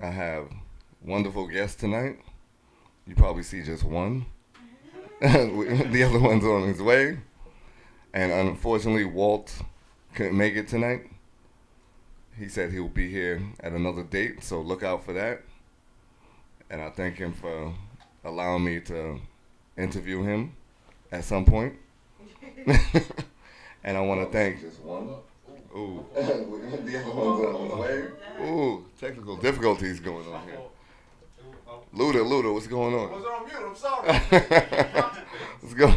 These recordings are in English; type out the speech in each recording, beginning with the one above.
I have wonderful guests tonight. You probably see just one. The other one's on his way. And unfortunately, Walt couldn't make it tonight. He said he'll be here at another date, so look out for that. And I thank him for allowing me to interview him at some point. And I want to thank just one. Ooh, the other one's on his way. Ooh, technical difficulties going on here. Luda, what's going on? I was on mute. I'm sorry. Let's go.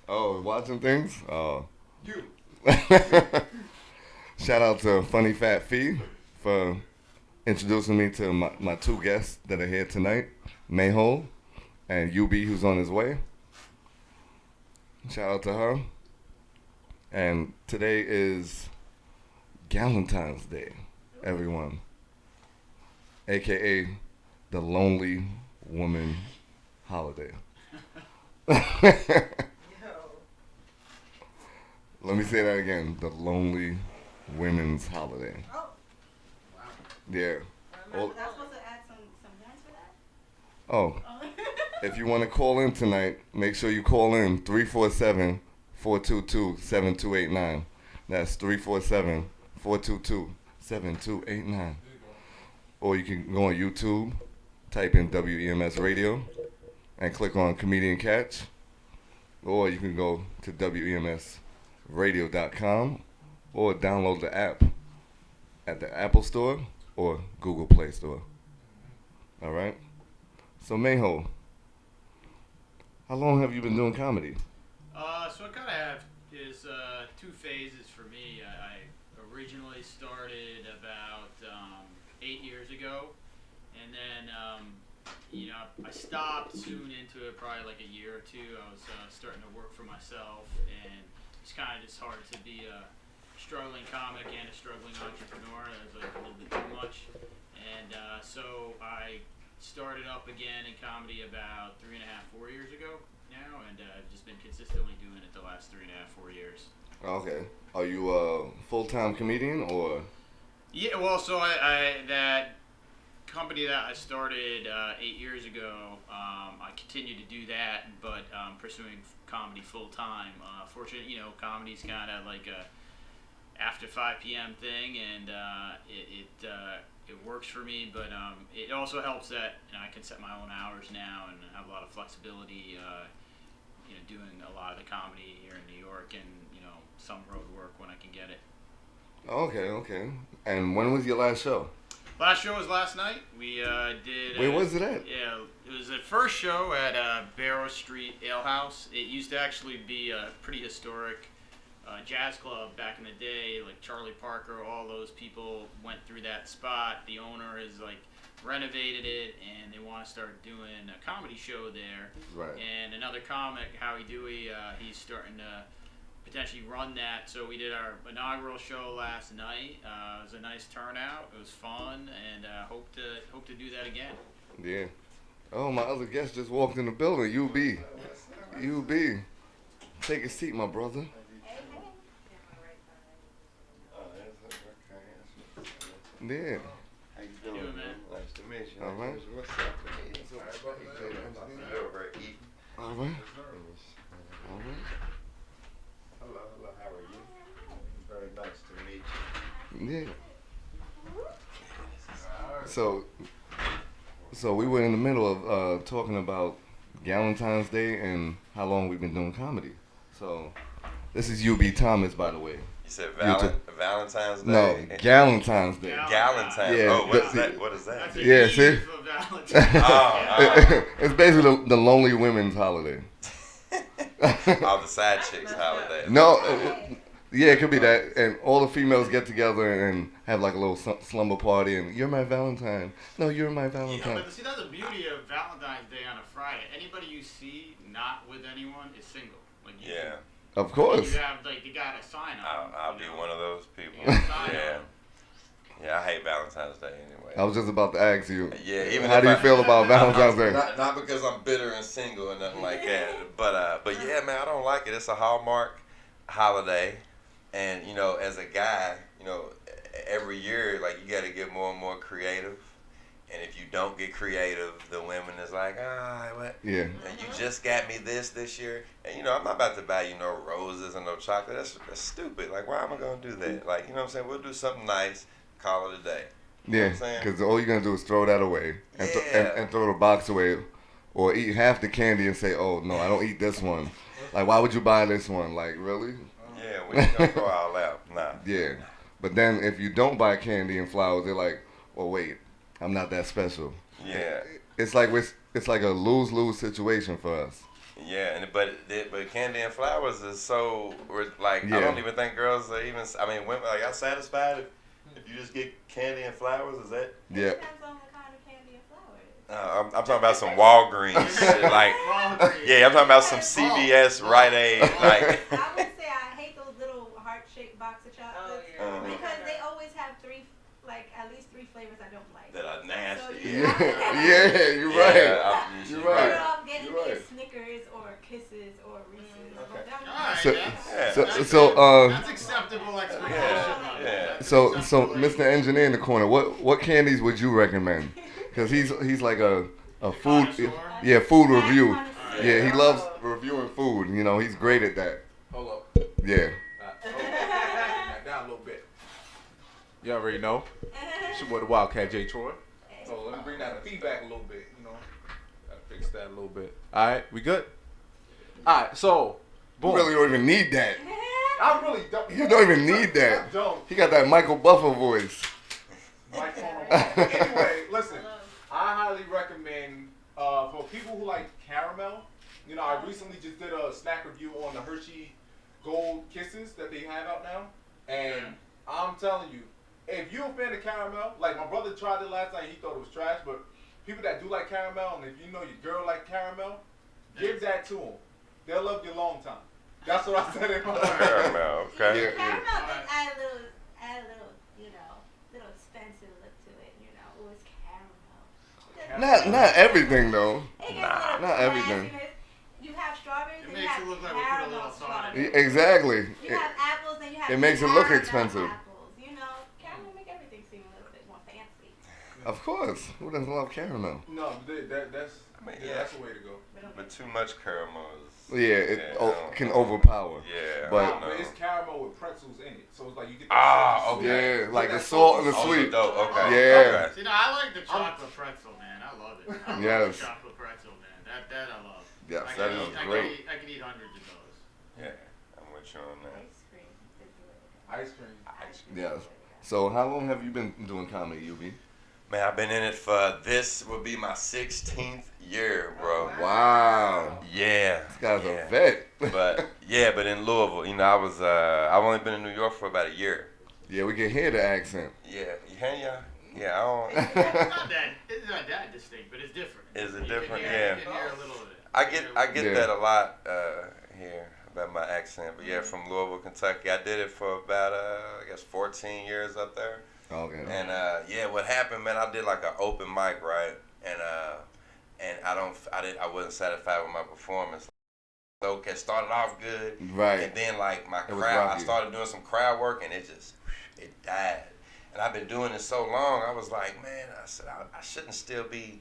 Oh, watching things? Oh. You. Shout out to Funny Fat Fee for introducing me to my two guests that are here tonight, Mayhole and UB, who's on his way. Shout out to her. And today is Galentine's Day, everyone, aka the Lonely Woman Holiday. Let me say that again. The Lonely Women's Holiday. Oh, wow. Yeah. Was I supposed to add some points for that? Oh, if you want to call in tonight, make sure you call in 347-422-7289. That's 347-422-7289. Or you can go on YouTube, type in WEMS Radio, and click on Comedian Catch. Or you can go to WEMSradio.com or download the app at the Apple Store or Google Play Store. All right? So, Mayho, how long have you been doing comedy? So I kind of have is two phases for me. I originally started about 8 years ago, and then I stopped soon into it, probably like a year or two. I was starting to work for myself, and it's kind of just hard to be a struggling comic and a struggling entrepreneur. That was like a little bit too much, and so I started up again in comedy about 3.5, 4 years ago now, and I've just been consistently doing it the last 3.5, 4 years. Okay. Are you a full-time comedian or? Yeah, well, so I that company that I started 8 years ago, I continue to do that, but pursuing comedy full time. Fortunately, comedy's kind of like a after 5 p.m. thing, and it works for me. But it also helps that I can set my own hours now and have a lot of flexibility. Doing a lot of the comedy here in New York, and some road work when I can get it. Okay. And when was your last show? Last show was last night. We did. Where was it at? Yeah, it was the first show at Barrow Street Ale House. It used to actually be a pretty historic jazz club back in the day. Like Charlie Parker, all those people went through that spot. The owner is renovated it, and they want to start doing a comedy show there. Right. And another comic, Howie Dewey, he's starting to potentially run that. So we did our inaugural show last night. It was a nice turnout. It was fun, and hope to do that again. Yeah. Oh, my other guest just walked in the building. UB. Take a seat, my brother. Yeah. How you doing, man? Nice to meet you. All right. What's up, man? Over eating. All right. Hello, how are you? Very nice to meet you. Yeah. So we were in the middle of talking about Galentine's Day and how long we've been doing comedy. So this is UB Thomas, by the way. You said Valentine's Day? No, Galentine's Day. Galentine's. Yeah, Oh, what is that? What is that? That's a Yeah, Eve see? of Valentine's. It's basically the lonely women's holiday. All the side chicks holiday. No, yeah, it could be that, and all the females get together and have like a little slumber party, and you're my Valentine. No, you're my Valentine. But see, that's the beauty of Valentine's Day on a Friday. Anybody you see not with anyone is single. Yeah. Of course. You have they got a sign on. I'll be one of those people. Yeah. Yeah, I hate Valentine's Day anyway. I was just about to ask you. Yeah, even how do you feel about Valentine's Day? Not because I'm bitter and single or nothing like that, but yeah, man, I don't like it. It's a Hallmark holiday, and as a guy, every year you got to get more and more creative, And if you don't get creative, the women is like, what? Yeah. And you just got me this year. And, you know, I'm not about to buy you no roses and no chocolate. That's stupid. Like, why am I going to do that? Like, you know what I'm saying? We'll do something nice, call it a day. You know Yeah, what I'm saying? because all you're going to do is throw that away and, Yeah. and throw the box away or eat half the candy and say, oh, no, I don't eat this one. Like, why would you buy this one? Like, really? Yeah, we ain't going to go all out. Nah. Yeah. But then if you don't buy candy and flowers, they're like, well, wait, I'm not that special. Yeah. It's like a lose-lose situation for us. Yeah, but candy and flowers is so like I don't even think girls are even. I mean, women like y'all satisfied if you just get candy and flowers. Is that? Yeah. It depends on the kind of candy and flowers. I'm talking about some Walgreens shit. Like, yeah, I'm talking about some CVS, Rite Aid. Like, I would say I hate those little heart-shaped box of chocolates because they always have at least three flavors I don't like. that are nasty. So Yeah, you're right. You're Better right. off getting You're me a right. Snickers or Kisses or Reese's. Okay. Alright, So, that's acceptable expectation. Yeah. So, Mr. Engineer in the corner, what candies would you recommend? Because he's like a food, food review. Yeah, he loves reviewing food. You know, he's great at that. Hold up. Yeah. Back down a little bit. You already know. It's your boy the Wildcat J. Troy. So let me bring down the feedback a little bit, you know. Gotta fix that a little bit. Alright, we good? Alright, so boom. You really don't even need that. I really don't. You don't even need that. I don't. He got that Michael Buffer voice. Anyway, listen. I highly recommend for people who like caramel. You know, I recently just did a snack review on the Hershey Gold Kisses that they have out now, and I'm telling you, if you're a fan of caramel, like my brother tried it last night, he thought it was trash, but people that do like caramel, and if you know your girl like caramel, give that to them. They'll love you a long time. That's what I said in my Caramel, okay. Caramel just add a little, little expensive look to it. You know, it was caramel. Not everything though. It gives Nah. a little Not everything. classiness. You have strawberries It and makes you have it look like we put a caramel little thought strawberries. into it. Exactly. You have apples and you have it makes it look caramel expensive. Apples. You know, caramel make everything seem a little bit more fancy. Of course. Who doesn't love caramel? No, that's that's the way to go. But too much caramel is. Yeah, it I don't can know. overpower. Yeah. But- I don't But know. it's caramel with pretzels in it, so it's like you get. Ah, salty okay. sweet. Yeah, like that the salt and the salty sweet. Dope. Okay. Yeah. Okay. See, no, I like the chocolate pretzel, man. I love it. I love Yes. the chocolate pretzel, man. That I love. Yes, I that could is eat- great. I could eat hundreds of those. Yeah, I'm with you on that. Ice cream. Ice cream. Yes. So how long have you been doing comedy, UB? Man, I've been in it for this will be my 16th year, bro. Wow. Yeah. This guy's yeah. a vet. but in Louisville, you know, I've only been in New York for about a year. Yeah, we can hear the accent. Yeah, yeah. I don't. It's not that distinct, but it's different. Is it You different? can hear, Yeah. You can hear a little of it. I get Yeah. that a lot here about my accent, but yeah, from Louisville, Kentucky. I did it for about I guess 14 years up there. Okay. And yeah, what happened, man? I did like an open mic, right? And I wasn't satisfied with my performance. Okay, started off good, Right. and then like my It was crowd, I rocky. started doing some crowd work, and it died. And I've been doing it so long, I was like, man, I said I shouldn't still be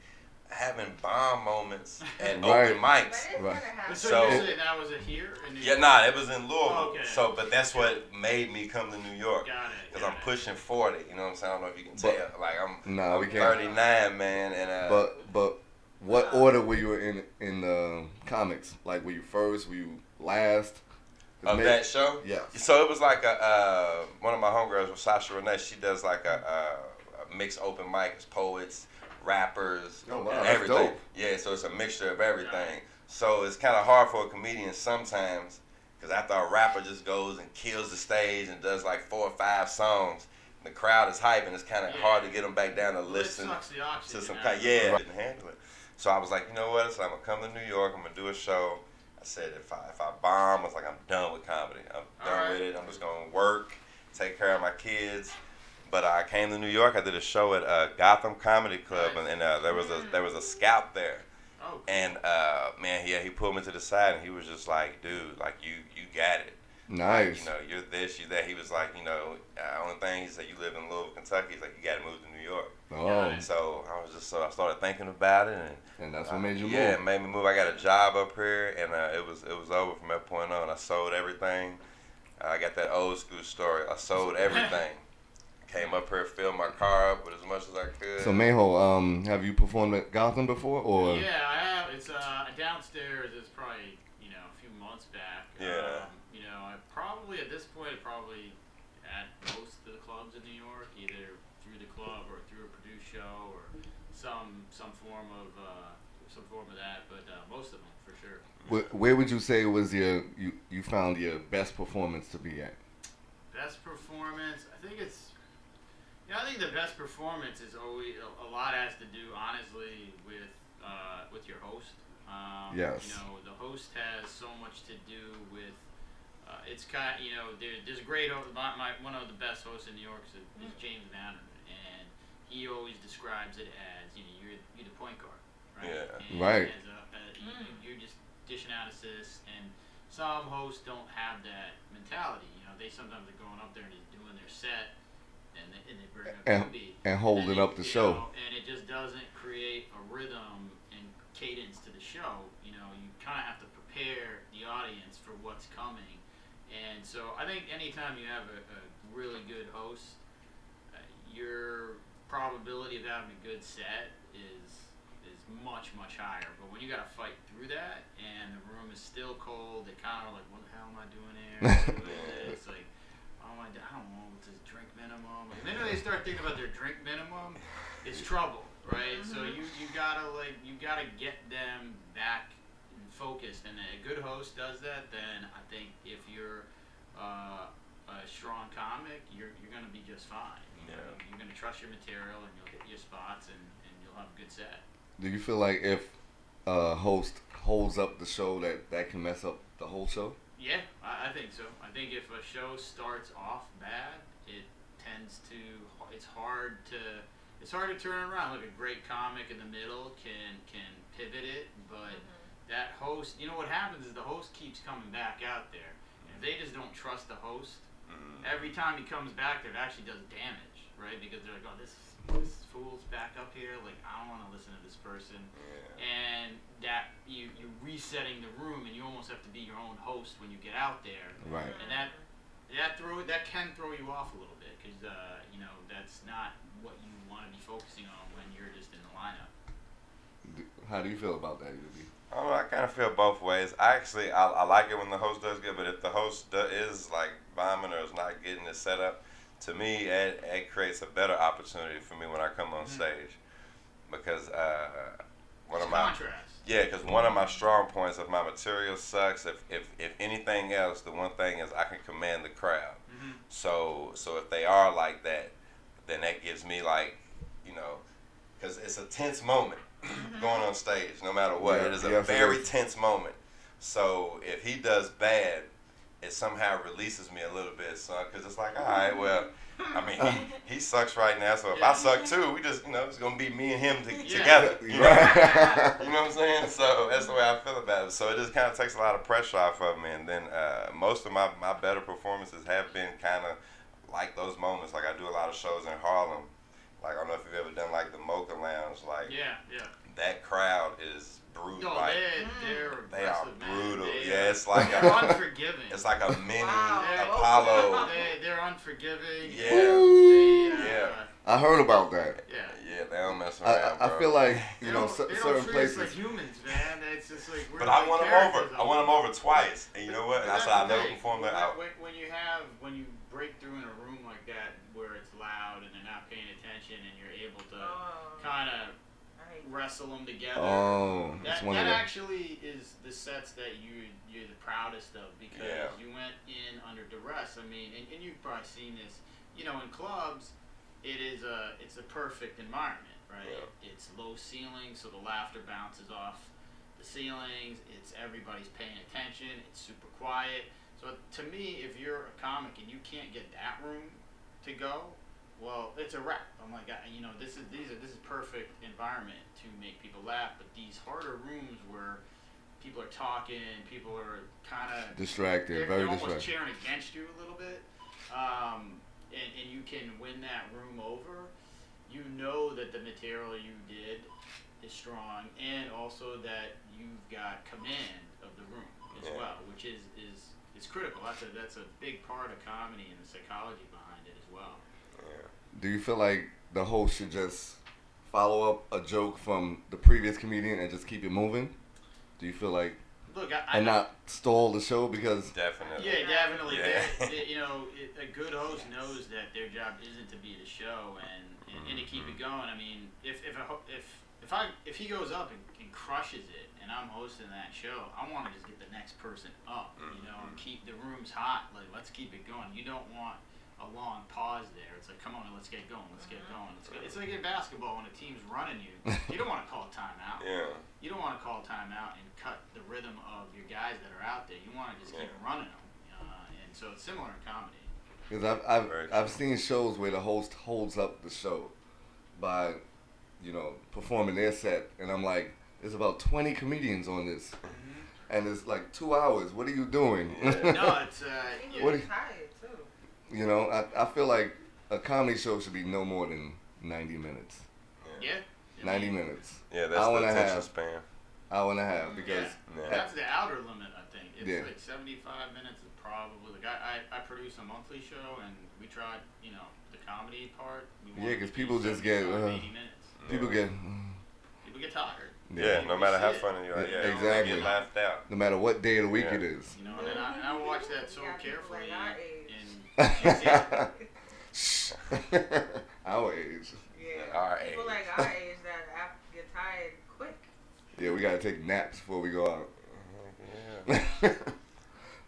having bomb moments at Right. open mics. Right. So, So- you say that was it here in New Yeah, York? nah, it was in Louisville. Okay. So, but that's what made me come to New York. Got it. Because I'm pushing 40, you know what I'm saying? I don't know if you can But- tell. Like, I'm Nah, we can't. 39, man. And But what order were you in the comics? Like, were you first? Were you last? of that show? Yeah. So it was like one of my homegirls was Sasha Renee. She does like a mixed open mic. It's poets, rappers, Oh, wow, and that's everything. dope. Yeah, so it's a mixture of everything. So it's kind of hard for a comedian sometimes because after a rapper just goes and kills the stage and does like 4 or 5 songs, the crowd is hyping. It's kind of hard to get them back down to listen sucks the to oxygen some out kind. of Yeah, it. didn't handle it. So I was like, you know what? So I'm gonna come to New York. I'm gonna do a show. I said if I bomb, I was like, I'm done with comedy. I'm done Alright. with it. I'm just gonna work, take care of my kids. But I came to New York. I did a show at Gotham Comedy Club, Nice. and there was a scout there. Oh, cool. And man, he pulled me to the side, and he was just like, dude, like you got it. Nice. Like, you know, you're this, you're that. He was like, you know, only thing he said, you live in Louisville, Kentucky. He's like, you got to move to New York. Oh. So I I started thinking about it, And that's what made you move. Yeah, it made me move. I got a job up here, and it was over from that point on. I sold everything. I got that old school story. I sold everything. Came up here, filled my car up with as much as I could. So Mayho, have you performed at Gotham before, or? Yeah, I have. It's downstairs. It's probably a few months back. Yeah. I probably at this point at most of the clubs in New York, either through the club or through a produced show or some form of that. But most of them for sure. Where would you say was you found your best performance to be at? Best performance, I think it's. I think the best performance is always a lot has to do, honestly, with your host. Yes. The host has so much to do with. It's kind of, there's a great host. One of the best hosts in New York is James Manner, and he always describes it as you're the point guard, right? Yeah. And Right. You're just dishing out assists, and some hosts don't have that mentality. They sometimes are going up there and just doing their set. And they bring up and holding up the show. And it just doesn't create a rhythm and cadence to the show. You kind of have to prepare the audience for what's coming. And so I think anytime you have a really good host, your probability of having a good set is much, much higher. But when you got to fight through that and the room is still cold, they kind of like, what the hell am I doing here? It's like, oh my, I don't know, what's his drink minimum? And then they start thinking about their drink minimum, it's trouble, right? So you gotta get them back focused, and a good host does that. Then I think if you're a strong comic, you're gonna be just fine. You're gonna trust your material, and you'll hit your spots, and you'll have a good set. Do you feel like if a host holds up the show that can mess up the whole show? Yeah, I think so. I think if a show starts off bad, it's hard to turn around. Like a great comic in the middle can pivot it, but that host, what happens is the host keeps coming back out there. And if they just don't trust the host, every time he comes back there, it actually does damage, right? Because they're like, oh, this fool's back up here. Like, I don't want to listen to this person. Yeah. And that you're resetting the room, and you almost have to be your own host when you get out there. Right. And that can throw you off a little bit because that's not what you want to be focusing on when you're just in the lineup. How do you feel about that, UB? Oh, I kind of feel both ways. I like it when the host does good, but if the host is like bombing or is not getting it set up, to me, it creates a better opportunity for me when I come on stage, because because one of my strong points, if my material sucks, if anything else, the one thing is I can command the crowd. So if they are like that, then that gives me because it's a tense moment going on stage, no matter what. It is a very tense moment. So if he does bad, it somehow releases me a little bit, son, because it's like, all right, well, I mean, he sucks right now, so if I suck too, we just, it's going to be me and him together. You know what I'm saying? So that's the way I feel about it. So it just kind of takes a lot of pressure off of me, and then most of my better performances have been kind of like those moments. Like I do a lot of shows in Harlem. Like, I don't know if you've ever done like the Mocha Lounge. Like, that crowd is brutal. No, they are brutal. It's like they're unforgiving. It's like a mini Apollo. They're unforgiving. I heard about that. Yeah, they don't mess around, bro. I feel like they don't certain treat places. us like humans, man. It's just like we're But like I won them over. I won them over twice, and you know what? And I said I never performed that out. When you break through in a room like that where it's loud and they're not paying attention, and you're able to kind of wrestle them together. That actually is the sets that you're the proudest of, because you went in under duress. I mean, and you've probably seen this. In clubs, it's a perfect environment, right? Yeah. It's low ceilings, so the laughter bounces off the ceilings. It's everybody's paying attention. It's super quiet. So to me, if you're a comic and you can't get that room to go, well, it's a wrap. I'm like, this is perfect environment to make people laugh. But these harder rooms where people are talking, people are kind of distracted, they're very almost distracted, cheering against you a little bit, and you can win that room over. you know that the material you did is strong, and also that you've got command of the room as well, which is critical. That's a big part of comedy and the psychology behind it as well. Yeah. Do you feel like the host should just follow up a joke from the previous comedian and just keep it moving? Do you feel like Look, and not stall the show because Definitely. Yeah, definitely. Yeah. A good host knows that their job isn't to be the show and to keep it going. I mean, if he goes up and crushes it, and I'm hosting that show, I want to just get the next person up, and keep the rooms hot. Like, let's keep it going. You don't want a long pause there. It's like, come on, let's get going. Let's get going. It's like in basketball when a team's running you. You don't want to call a timeout. Yeah. You don't want to call a timeout and cut the rhythm of your guys that are out there. You want to just keep running them. And so it's similar in comedy. because I've seen shows where the host holds up the show by performing their set, and I'm like, there's about 20 comedians on this, and it's like 2 hours. What are you doing? No, it's What do you- tired too. I feel like a comedy show should be no more than 90 minutes. yeah. 90 minutes. Yeah, that's Hour the and a attention half. span. Hour and a half, because That's the outer limit, I think. It's Yeah. like 75 minutes is probably like I produce a monthly show, and we tried the comedy part. We wanted because to be people just get 80 minutes. people get People get tired. Yeah, no matter how funny you are. Yeah, Yeah, exactly. You get laughed out. no matter what day of the week Yeah. it is. And I watch that so You got people carefully. like our age. And Our age. Yeah. Our People age. like our age that get tired quick. Yeah, we gotta take naps before we go out. Yeah.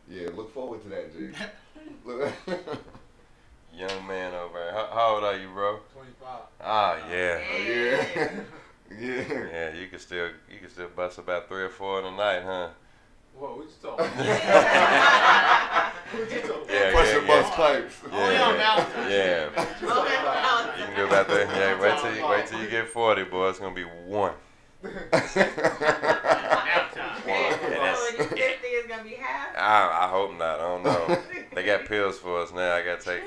Yeah, look forward to that, Jay. Look- Young man over there. How old are you, bro? 25. Ah, yeah. yeah. Yeah. Yeah, you can still bust about 3 or 4 in the night, huh? Whoa, what you talking about? What you talking about? Yeah, Pressure yeah, bust yeah. pipes. Only on Valentine's Day. Yeah. man. You can go about there. Yeah, wait till you get 40, boy. It's gonna be 1. Nap time. Yeah, So that's- when you 50 is gonna be half. I hope not. I don't know. They got pills for us now. I gotta take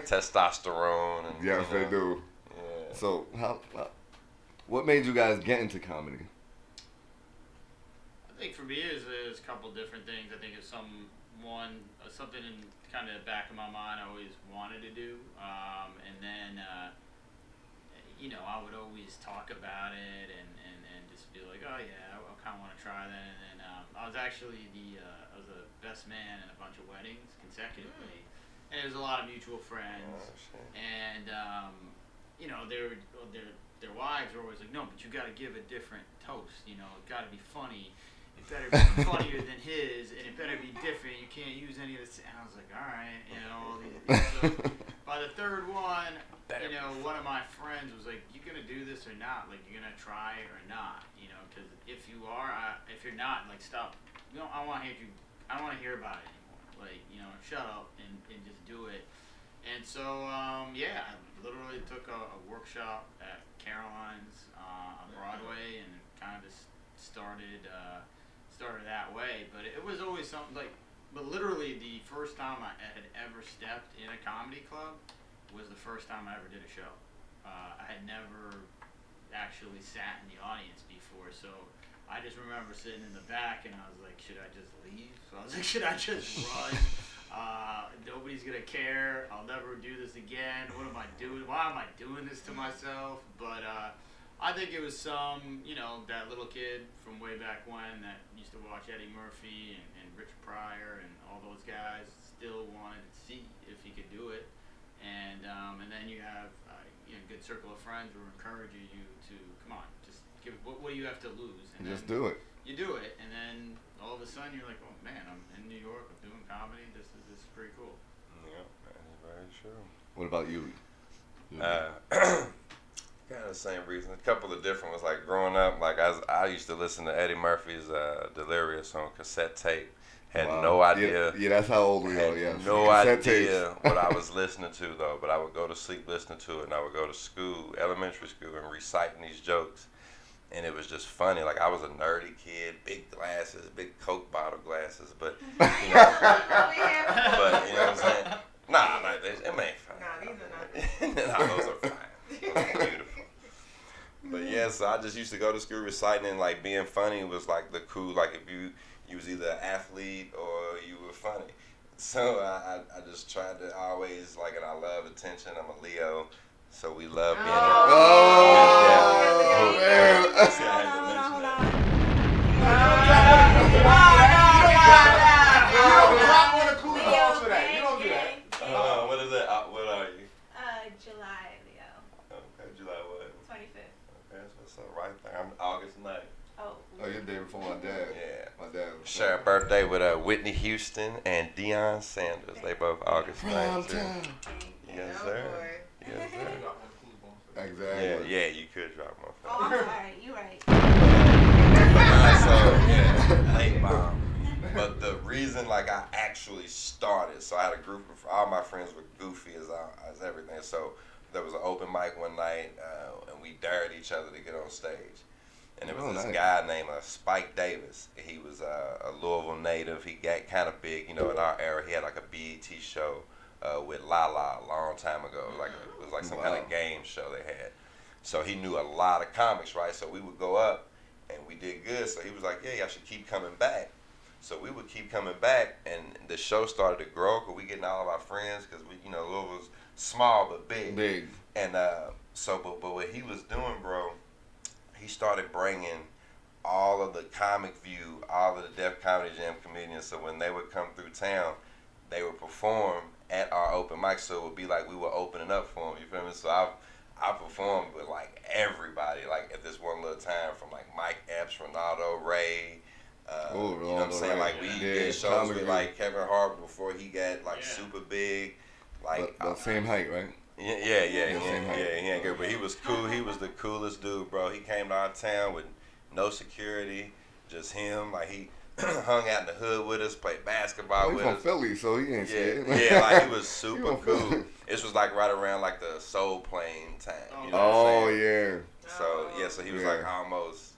testosterone. And, Yes, they do. Yeah. So, what made you guys get into comedy? I think for me is a couple different things. I think it's something in kind of the back of my mind I always wanted to do, and then I would always talk about it and just be like, oh yeah, I kind of want to try that. And then I was actually I was a best man in a bunch of weddings consecutively, and it was a lot of mutual friends, Oh, shit. and their wives were always like, no, but you got to give a different toast. It got to be funny. It better be funnier than his, and it better be different. You can't use any of this. And I was like, all right, So by the third one, one of my friends was like, you gonna do this or not? Like, you gonna try it or not? Because if you are, if you're not, like, stop. I don't want to hear you. I don't want to hear about it anymore. Like, shut up and just do it. And so, I literally took a workshop at Caroline's on Broadway, and kind of just started that way. But it was always something but literally the first time I had ever stepped in a comedy club was the first time I ever did a show. I had never actually sat in the audience before, so I just remember sitting in the back, and I was like, should I just leave? So I was like, should I just run? Nobody's gonna care. I'll never do this again. What am I doing? Why am I doing this to myself? But I think it was that little kid from way back when that used to watch Eddie Murphy and Rich Pryor and all those guys, still wanted to see if he could do it. And then you have a good circle of friends who are encouraging you to, come on, just give. What do you have to lose? And Just then do it. You do it, and then all of a sudden you're like, oh man, I'm in New York, I'm doing comedy. This is pretty cool. Yeah, that is very true. What about you? Kind of the same reason. A couple of different ones. Like growing up, I used to listen to Eddie Murphy's Delirious on cassette tape. Had Wow. no idea. Yeah, that's how old we are. Had Yeah. no Cassette idea tapes. what I was listening to though. But I would go to sleep listening to it, and I would go to school, elementary school, and reciting these jokes. And it was just funny. Like, I was a nerdy kid, big glasses, big Coke bottle glasses, but We have but you know what I'm saying? Nah, it ain't fine. Nah, these are not. Nah, those are fine. Beautiful. But yeah, so I just used to go to school reciting, and like being funny was like the cool, like if you was either an athlete or you were funny. So I just tried to always like, and I love attention. I'm a Leo, so we love being man. Hold on. You don't drop on the cool dogs for that. You don't do that. What is that? What are you? July, Leo. Okay, July what? 25th. Okay, that's what's up right there. I'm August 9th. Oh. Oh, your day before my dad. Yeah. My dad was Share a birthday with Whitney Houston and Deion Sanders. They both August prime 9th. time. Yes, Oh, sir. boy. Yes, sir. Exactly. Yeah, you could drop my Oh, phone. I'm sorry. You right. So yeah, late mom. But the reason like I actually started, so I had a group of all my friends were goofy as everything. So there was an open mic one night, and we dared each other to get on stage. And there was this guy named Spike Davis. He was a Louisville native. He got kind of big, in our era. He had like a BET show with Lala a long time ago. It was like some kind of game show they had. So he knew a lot of comics, right? So we would go up, and we did good. So he was like, yeah, y'all should keep coming back. So we would keep coming back, and the show started to grow because we getting all of our friends because Louisville's small but big. Big. And but what he was doing, bro, he started bringing all of the Comic View, all of the Def Comedy Jam comedians. So when they would come through town, they would perform at our open mic. So it would be like we were opening up for them. You feel me? So I performed with like everybody, like at this one little time, from like Mike Epps, Ronaldo Ray. You know what I'm saying? Like we did shows with like Kevin Hart before he got like super big. Like but same height, right? Yeah. He ain't good, but he was cool. He was the coolest dude, bro. He came to our town with no security, just him. Like he hung out in the hood with us, played basketball with us. He's from Philly, so he ain't scared. Yeah, like he was super cool. This was like right around like the Soul Plane time. You know what I'm saying? Yeah. So he was like almost.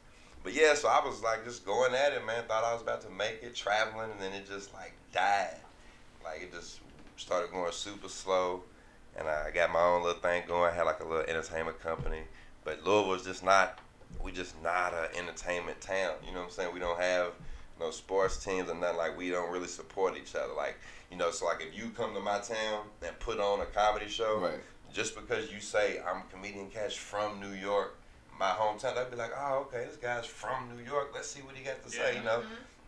But yeah, so I was like just going at it, man. Thought I was about to make it, traveling, and then it just like died. Like it just started going super slow, and I got my own little thing going. I had like a little entertainment company, but Louisville's just not. We just not an entertainment town. You know what I'm saying? We don't have no sports teams or nothing. Like we don't really support each other. Like so like if you come to my town and put on a comedy show, right. Just because you say I'm comedian Cash from New York, my hometown, they'd be like, oh, okay, this guy's from New York. Let's see what he got to say,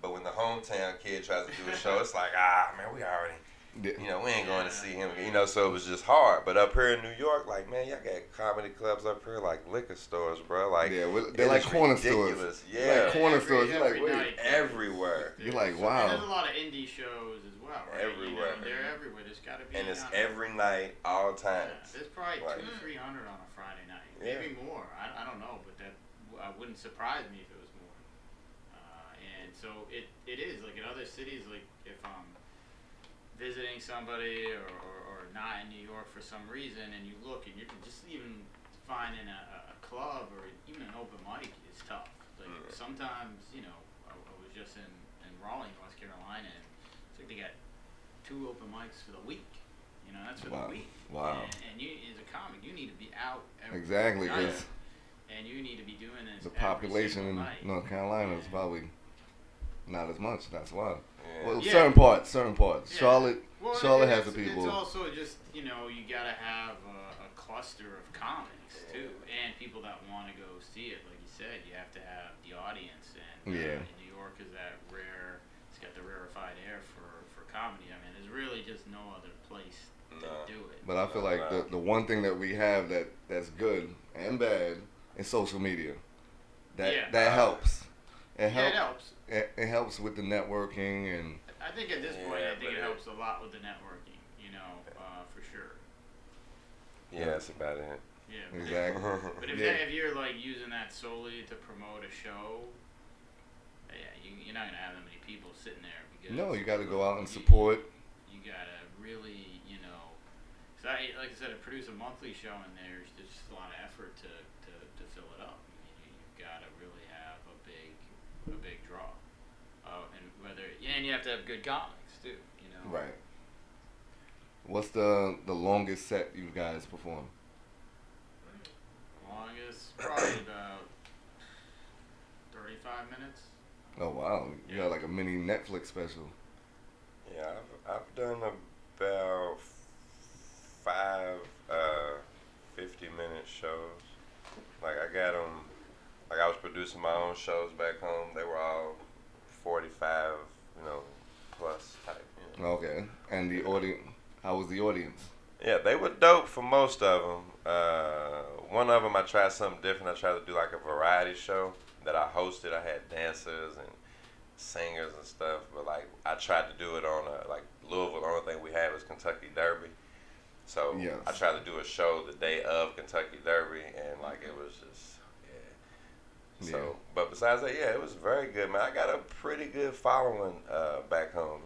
But when the hometown kid tries to do a show, it's like, man, we already, we ain't going to see him, so it was just hard. But up here in New York, like, man, y'all got comedy clubs up here, like liquor stores, bro. Like, they're like corner stores. Yeah. Like corner stores. You're like, wait. Everywhere. You're like, wow. And there's a lot of indie shows as well, right? Everywhere. They're everywhere. There's got to be. And it's every night, all times. There's probably Like, 200-300 on a Friday night. Maybe more. I don't know, but that wouldn't surprise me if it was more. And so it is like in other cities. Like if I'm visiting somebody or not in New York for some reason, and you look and you're just even finding a club or even an open mic is tough. Like sometimes I was just in Raleigh, North Carolina, and it's like they got 2 open mics for the week. That's for the week. Wow. And you, as a comic, you need to be out every Exactly, night. because And you need to be doing this. the population in night. North Carolina is probably not as much. That's why. Yeah. Well, certain parts. Yeah. Charlotte has the It's people. also just you gotta have a cluster of comics too, and people that want to go see it. Like you said, you have to have the audience, and New York is that rare. It's got the rarefied air for comedy. I mean, there's really just no other place to do it. But I feel like the one thing that we have that's good and bad is social media. That helps. It helps. It helps with the networking and. I think at this point, I think it helps a lot with the networking. For sure. Yeah, that's about it. Yeah. Exactly. But if you're like using that solely to promote a show, you're not gonna have that many people sitting there because. No, you got to go out and support. You gotta really, cause like I said, to produce a monthly show and there's just a lot of effort to fill it up. I mean, you've got to really have a big draw, and you have to have good comics too. Right. What's the longest set you guys perform? Probably about 35 minutes. Oh wow, you got like a mini Netflix special. Yeah, I've done about five 50-minute shows. Like I got them. Like I was producing my own shows back home. They were all 45, plus type. Okay, and the audience. How was the audience? Yeah, they were dope for most of them. One of them, I tried something different. I tried to do like a variety show that I hosted. I had dancers and singers and stuff, but like I tried to do it on like Louisville. The only thing we had was Kentucky Derby, so Yes. I tried to do a show the day of Kentucky Derby, and like it was just So, Yeah. but besides that, yeah, it was very good, man. I got a pretty good following back home,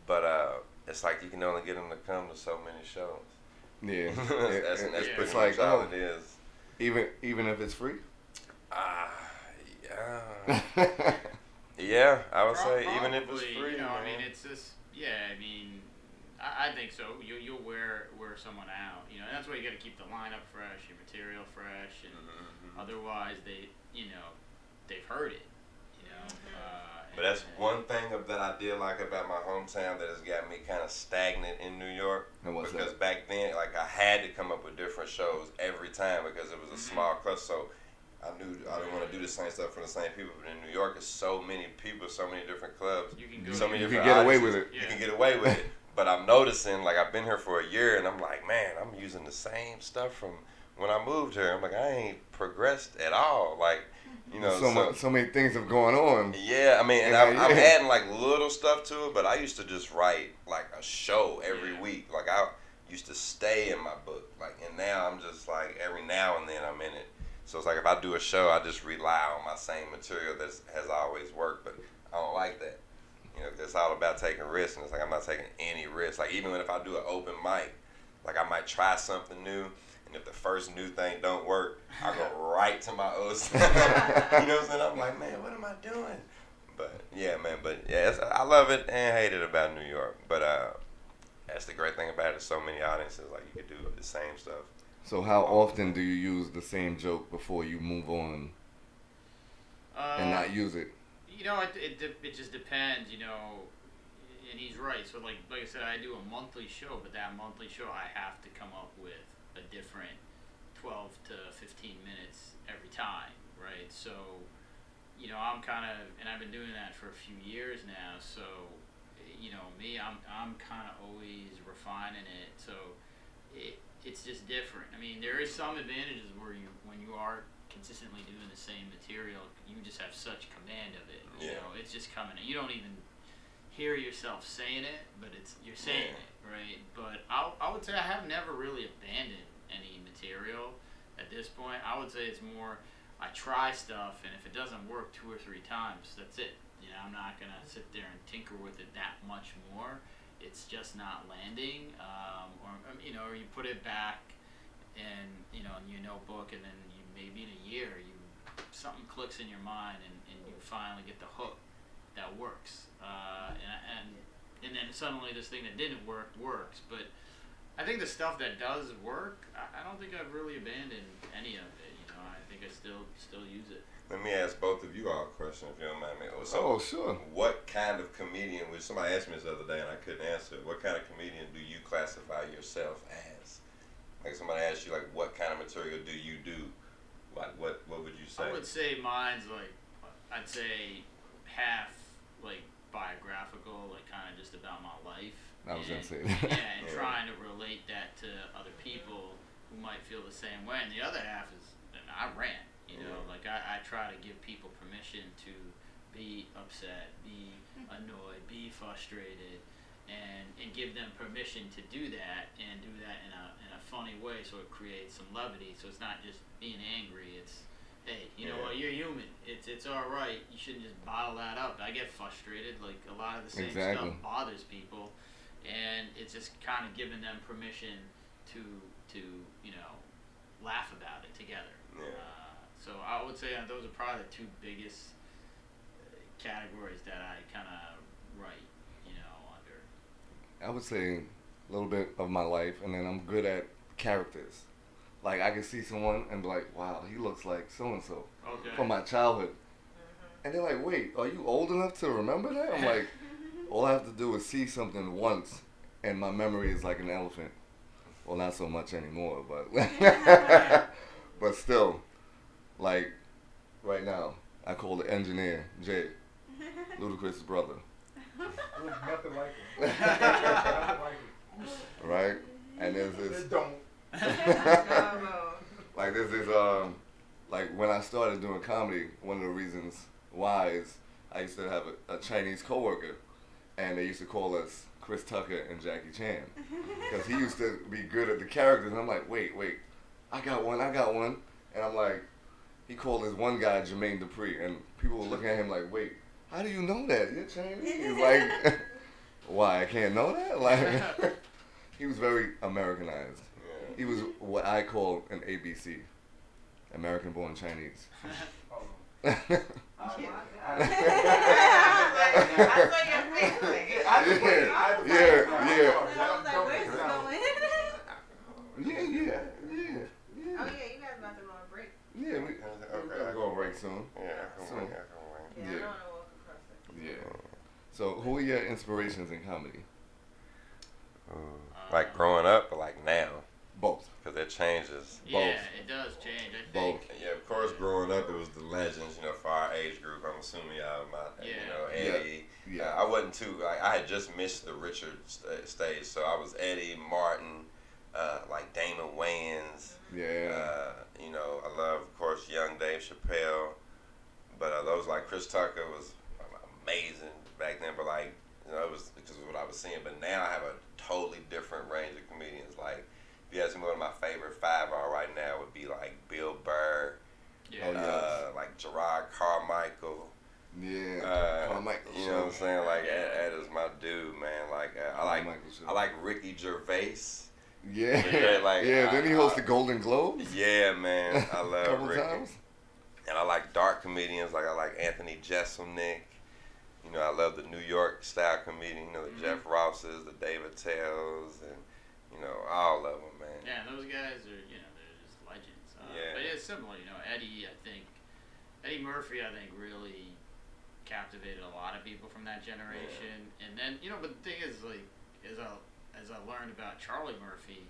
but it's like you can only get them to come to so many shows. Yeah, that's yeah. pretty it's much like all it is. even if it's free. Yeah. Yeah, I would say even if it's Probably, free. I man. mean, it's just, yeah, I mean, I think so. You'll wear someone out, and that's why you got to keep the lineup fresh, your material fresh, and otherwise they've heard it, But that's one thing that I did like about my hometown that has got me kind of stagnant in New York. And what's because that? back then, like I had to come up with different shows every time because it was a small cluster. So I knew I didn't want to do the same stuff for the same people. But in New York, it's so many people, so many different clubs, You can go. so many You different can get away audiences. with it. You Yeah. can get away with it. But I'm noticing, like I've been here for a year, and I'm like, man, I'm using the same stuff from when I moved here. I'm like, I ain't progressed at all. Like, So many things have gone on. yeah, I mean, and Yeah, I'm yeah. adding like little stuff to it, but I used to just write like a show every Yeah. week. Like I used to stay in my book, like, and now I'm just like every now and then I'm in it. So it's like if I do a show, I just rely on my same material that has always worked, but I don't like that. It's all about taking risks, and it's like I'm not taking any risks. Like even if I do an open mic, like I might try something new. And if the first new thing don't work, I go right to my old stuff. You know what I'm saying? I'm like, man, what am I doing? But yeah, man. But yeah, I love it and hate it about New York. But that's the great thing about it. So many audiences, like you could do the same stuff. So how often do you use the same joke before you move on and not use it? It just depends, and he's right. So like I said, I do a monthly show, but that monthly show I have to come up with a different 12 to 15 minutes every time, right? So, I'm kind of, and I've been doing that for a few years now. So, me, I'm kind of always refining it. So, it's just different. I mean, there is some advantages when you are consistently doing the same material, you just have such command of it. It's just coming. You don't even hear yourself saying it, but you're saying it, right? But I would say I have never really abandoned any material at this point. I would say it's more I try stuff, and if it doesn't work 2 or 3 times, that's it. I'm not gonna sit there and tinker with it that much more. It's just not landing, or you put it back, and in your notebook, and then maybe in a year something clicks in your mind, and you finally get the hook that works, and then suddenly this thing that didn't work works. But I think the stuff that does work, I don't think I've really abandoned any of it. I think I still use it. Let me ask both of you all a question, if you don't mind me. Oh, sure. What kind of comedian, which somebody asked me this the other day and I couldn't answer it, what kind of comedian do you classify yourself as? Like somebody asked you, like, what kind of material do you do? Like, what would you say? I would say mine's like, I'd say half like biographical, like kind of just about my life. I was gonna say Yeah, that. and trying to relate that to other people who might feel the same way. And the other half is, I rant. Like I try to give people permission to be upset, be annoyed, be frustrated, and give them permission to do that, and do that in a funny way, so it creates some levity. So it's not just being angry. It's, hey, you know what? You're human. It's all right. You shouldn't just bottle that up. I get frustrated. Like a lot of the same Exactly. stuff bothers people, and it's just kind of giving them permission to laugh about it together. Yeah. So I would say those are probably the 2 biggest categories that I kind of write, under. I would say a little bit of my life, and then I'm good at characters. Like I can see someone and be like, wow, he looks like so and so Okay. from my childhood. And they're like, wait, are you old enough to remember that? I'm like, all I have to do is see something once, and my memory is like an elephant. Well, not so much anymore, but but still, like right now, I call the engineer Jay, Ludacris' brother. Nothing like it. Nothing like it. Right? And there's this It don't. like there's this like when I started doing comedy, one of the reasons why is I used to have a Chinese coworker, and they used to call us Chris Tucker and Jackie Chan, because he used to be good at the characters. And I'm like, wait, I got one, and I'm like, he called this one guy Jermaine Dupri, and people were looking at him like, wait, how do you know that? You're Chinese? He's like, why I can't know that? Like, he was very Americanized. He was what I call an ABC, American-born Chinese. Oh, I saw your face. I was waiting. I was Yeah. I was like, where's this going? Yeah. Oh yeah, you guys about to go on break. Yeah, we're going to break soon. Yeah, I can So- wait. Yeah, Yeah. I don't want to walk across it. Yeah. So, who are your inspirations in comedy? Like growing up, or like now, Both. because it changes. Yeah, it does change. I think. Both. Yeah, of course, growing up, it was the legends, for our age group. I'm assuming y'all, Eddie. Yeah. I wasn't too, I had just missed the Richard stage, so I was Eddie, Martin, like Damon Wayans. Yeah. I love, of course, young Dave Chappelle, but those like Chris Tucker was amazing back then, but like, it was because of what I was seeing, but now I have a totally different range of comedians. Like, if you ask me, one of my favorite 5 are right now would be like Bill Burr, Yeah. like Gerard Carmichael. Yeah. Carmichael You know what I'm saying? Like that is my dude, man. Like I like Ricky Gervais. Yeah. Like, Didn't he host the Golden Globes? Yeah, man. I love Couple Ricky. times. And I like dark comedians. Like I like Anthony Jeselnik. I love the New York style comedian. The Jeff Rosses, the David Tells, and all of them, man. Yeah, those guys are, they're just legends. Yeah. But it's similar, Eddie Murphy, I think, really captivated a lot of people from that generation. Yeah. And then, but the thing is, like, as I learned about Charlie Murphy,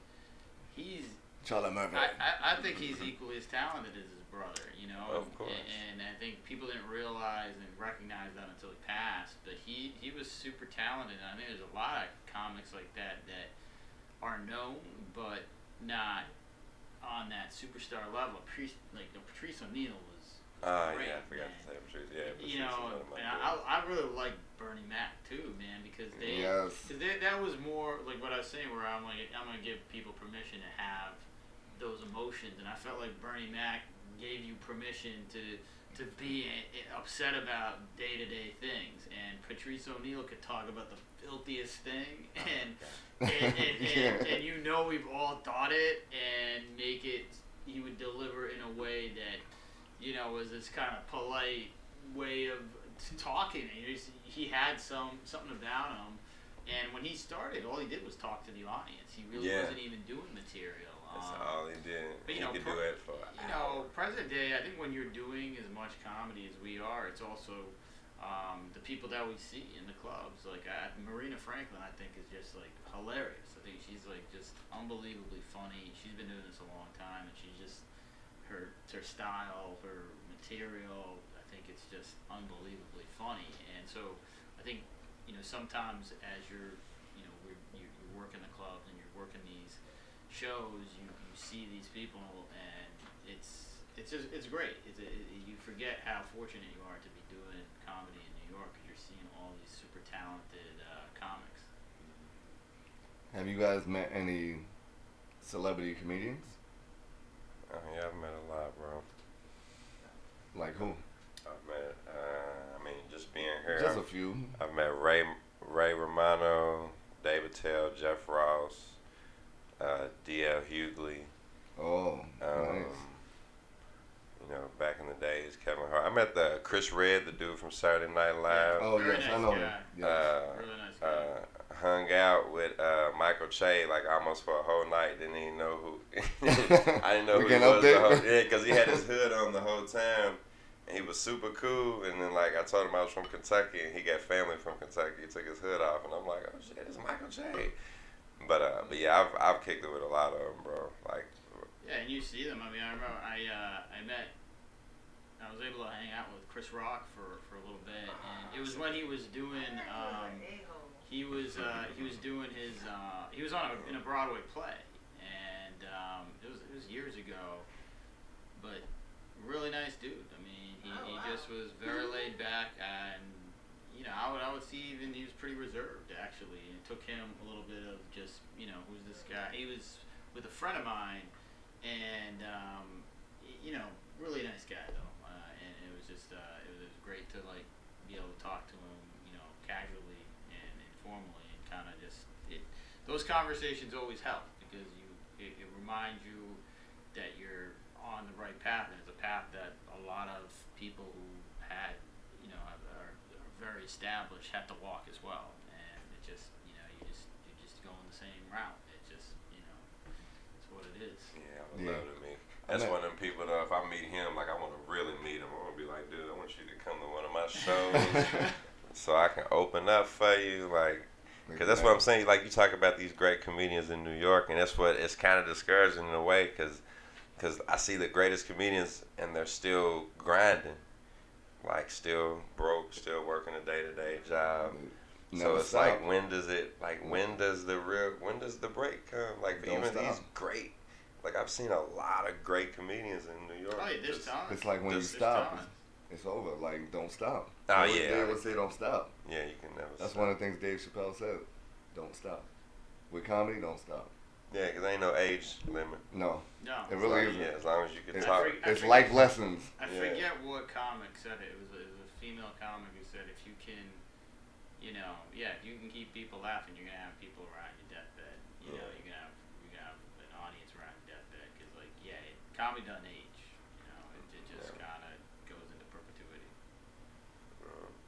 Charlie Murphy. I think he's equally as talented as his brother, Of course. And I think people didn't realize and recognize that until he passed. But he was super talented. And I think there's a lot of comics like that are known, but not on that superstar level. Patrice O'Neill was great, yeah, I forgot to say Patrice. Yeah, Patrice and I really like Bernie Mac too, man, because that was more like what I was saying, where I'm gonna give people permission to have those emotions, and I felt like Bernie Mac gave you permission to be upset about day-to-day things, and Patrice O'Neill could talk about the filthiest thing, and we've all thought it, and make it. He would deliver in a way that was this kind of polite way of talking. He had something about him, and when he started, all he did was talk to the audience. He really wasn't even doing material. That's all he did. But, he could do it for present day, I think when you're doing as much comedy as we are, it's also the people that we see in the clubs. Like Marina Franklin, I think, is just like hilarious. I think she's like just unbelievably funny. She's been doing this a long time, and she's just her style, her material. I think it's just unbelievably funny. And so I think sometimes as you're working the clubs and you're working these shows, you see these people, and it's great. You forget how fortunate you are to be doing comedy in New York, because you're seeing all these super talented comics. Have you guys met any celebrity comedians? Yeah, I've met a lot, bro. Like who? I've met, just being here. Just a few. I've met Ray Romano, David Tell, Jeff Ross, D.L. Hughley. Oh, nice. Back in the days, Kevin Hart. I met Chris Redd, the dude from Saturday Night Live. Oh, Very yes, nice I know guy. him. Yes. Really nice guy. hung out with Michael Che like almost for a whole night. Didn't even know who. I didn't know who he was. Yeah, because he had his hood on the whole time. And he was super cool. And then like I told him I was from Kentucky, and he got family from Kentucky. He took his hood off, and I'm like, oh shit, it's Michael Che. But yeah, I've kicked it with a lot of them, bro. Like. Yeah, and you see them. I mean, I remember I was able to hang out with Chris Rock for a little bit, and it was when he was doing he was doing his he was in a Broadway play, and it was years ago, but really nice dude. I mean, he just was very laid back, and you know, I would see even he was pretty reserved actually. It took him a little bit of just, you know, who's this guy? He was with a friend of mine, and you know, really nice guy though, and it was just it was great to like be able to talk to him, you know, casually and informally, and kind of just those conversations always help because it reminds you that you're on the right path, and it's a path that a lot of people who had, you know, are very established have to walk as well, and it just, you know, you just go in the same route. It just, you know, it's what it is. Yeah, I would love to meet. That's one of them people though, if I meet him, like I want to really meet him. I want to be like, dude, I want you to come to one of my shows so I can open up for you, like, because that's what I'm saying. Like, you talk about these great comedians in New York, and that's what it's kind of discouraging in a way, because I see the greatest comedians and they're still grinding, like still broke, still working a day-to-day job. So it's like, when does the break come? Like, for even these great, like I've seen a lot of great comedians in New York. Oh, yeah, there's time. It's like when you stop, it's over. Like, don't stop. Oh yeah. They would say don't stop. Yeah, you can never. That's one of the things Dave Chappelle said. Don't stop. With comedy, don't stop. Yeah, because ain't no age limit. No. No. It really isn't. Yeah, as long as you can talk. It's life lessons. I forget what comic said it. It was a female comic who said if you can, you know, if you can keep people laughing, you're gonna have people around your deathbed. You know, you're gonna have an audience around your deathbed because, like, comedy doesn't age. You know, it just kind of goes into perpetuity.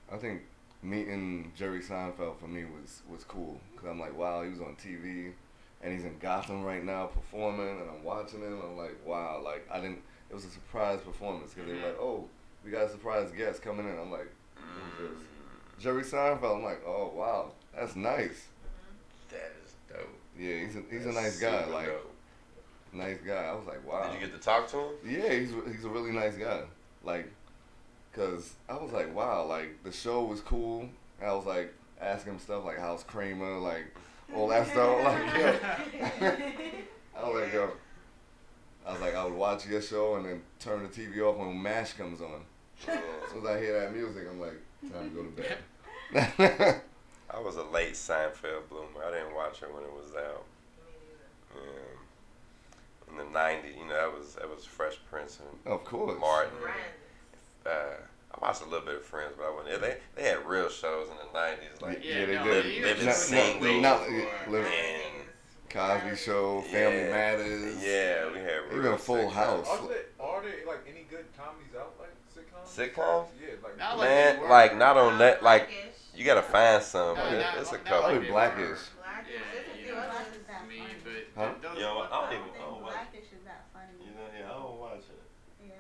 I think meeting Jerry Seinfeld for me was cool because I'm like, wow, he was on TV and he's in Gotham right now performing, and I'm watching him. I'm like, wow, like it was a surprise performance because they were like, oh, we got a surprise guest coming in. I'm like, who's this? Jerry Seinfeld. I'm like, oh wow, that's nice. That is dope. Yeah, he's a nice guy, like dope. Nice guy. I was like, wow. Did you get to talk to him? Yeah, he's a really nice guy. Like, cause I was like, wow, like the show was cool. I was like asking him stuff like how's Kramer, like all that stuff. Like, yo. I was like, yo. I would watch your show and then turn the TV off when MASH comes on. As soon as I hear that music, I'm like, time to go to bed. I was a late Seinfeld bloomer. I didn't watch it when it was out. In the '90s, you know, that was Fresh Prince and of course Martin. I watched a little bit of Friends, but I wasn't. They had real shows in the '90s, like they did. Living Single, Cosby Show, Family Matters. Yeah, we had real even Full House. Are there like any good comedies out, like sitcoms? Sitcoms? Yeah, like man, like not on that. Like you gotta find some. It's a couple. Probably Blackish. Huh? You know, I don't even. Blackish is not funny. You know, I don't watch it. Yeah,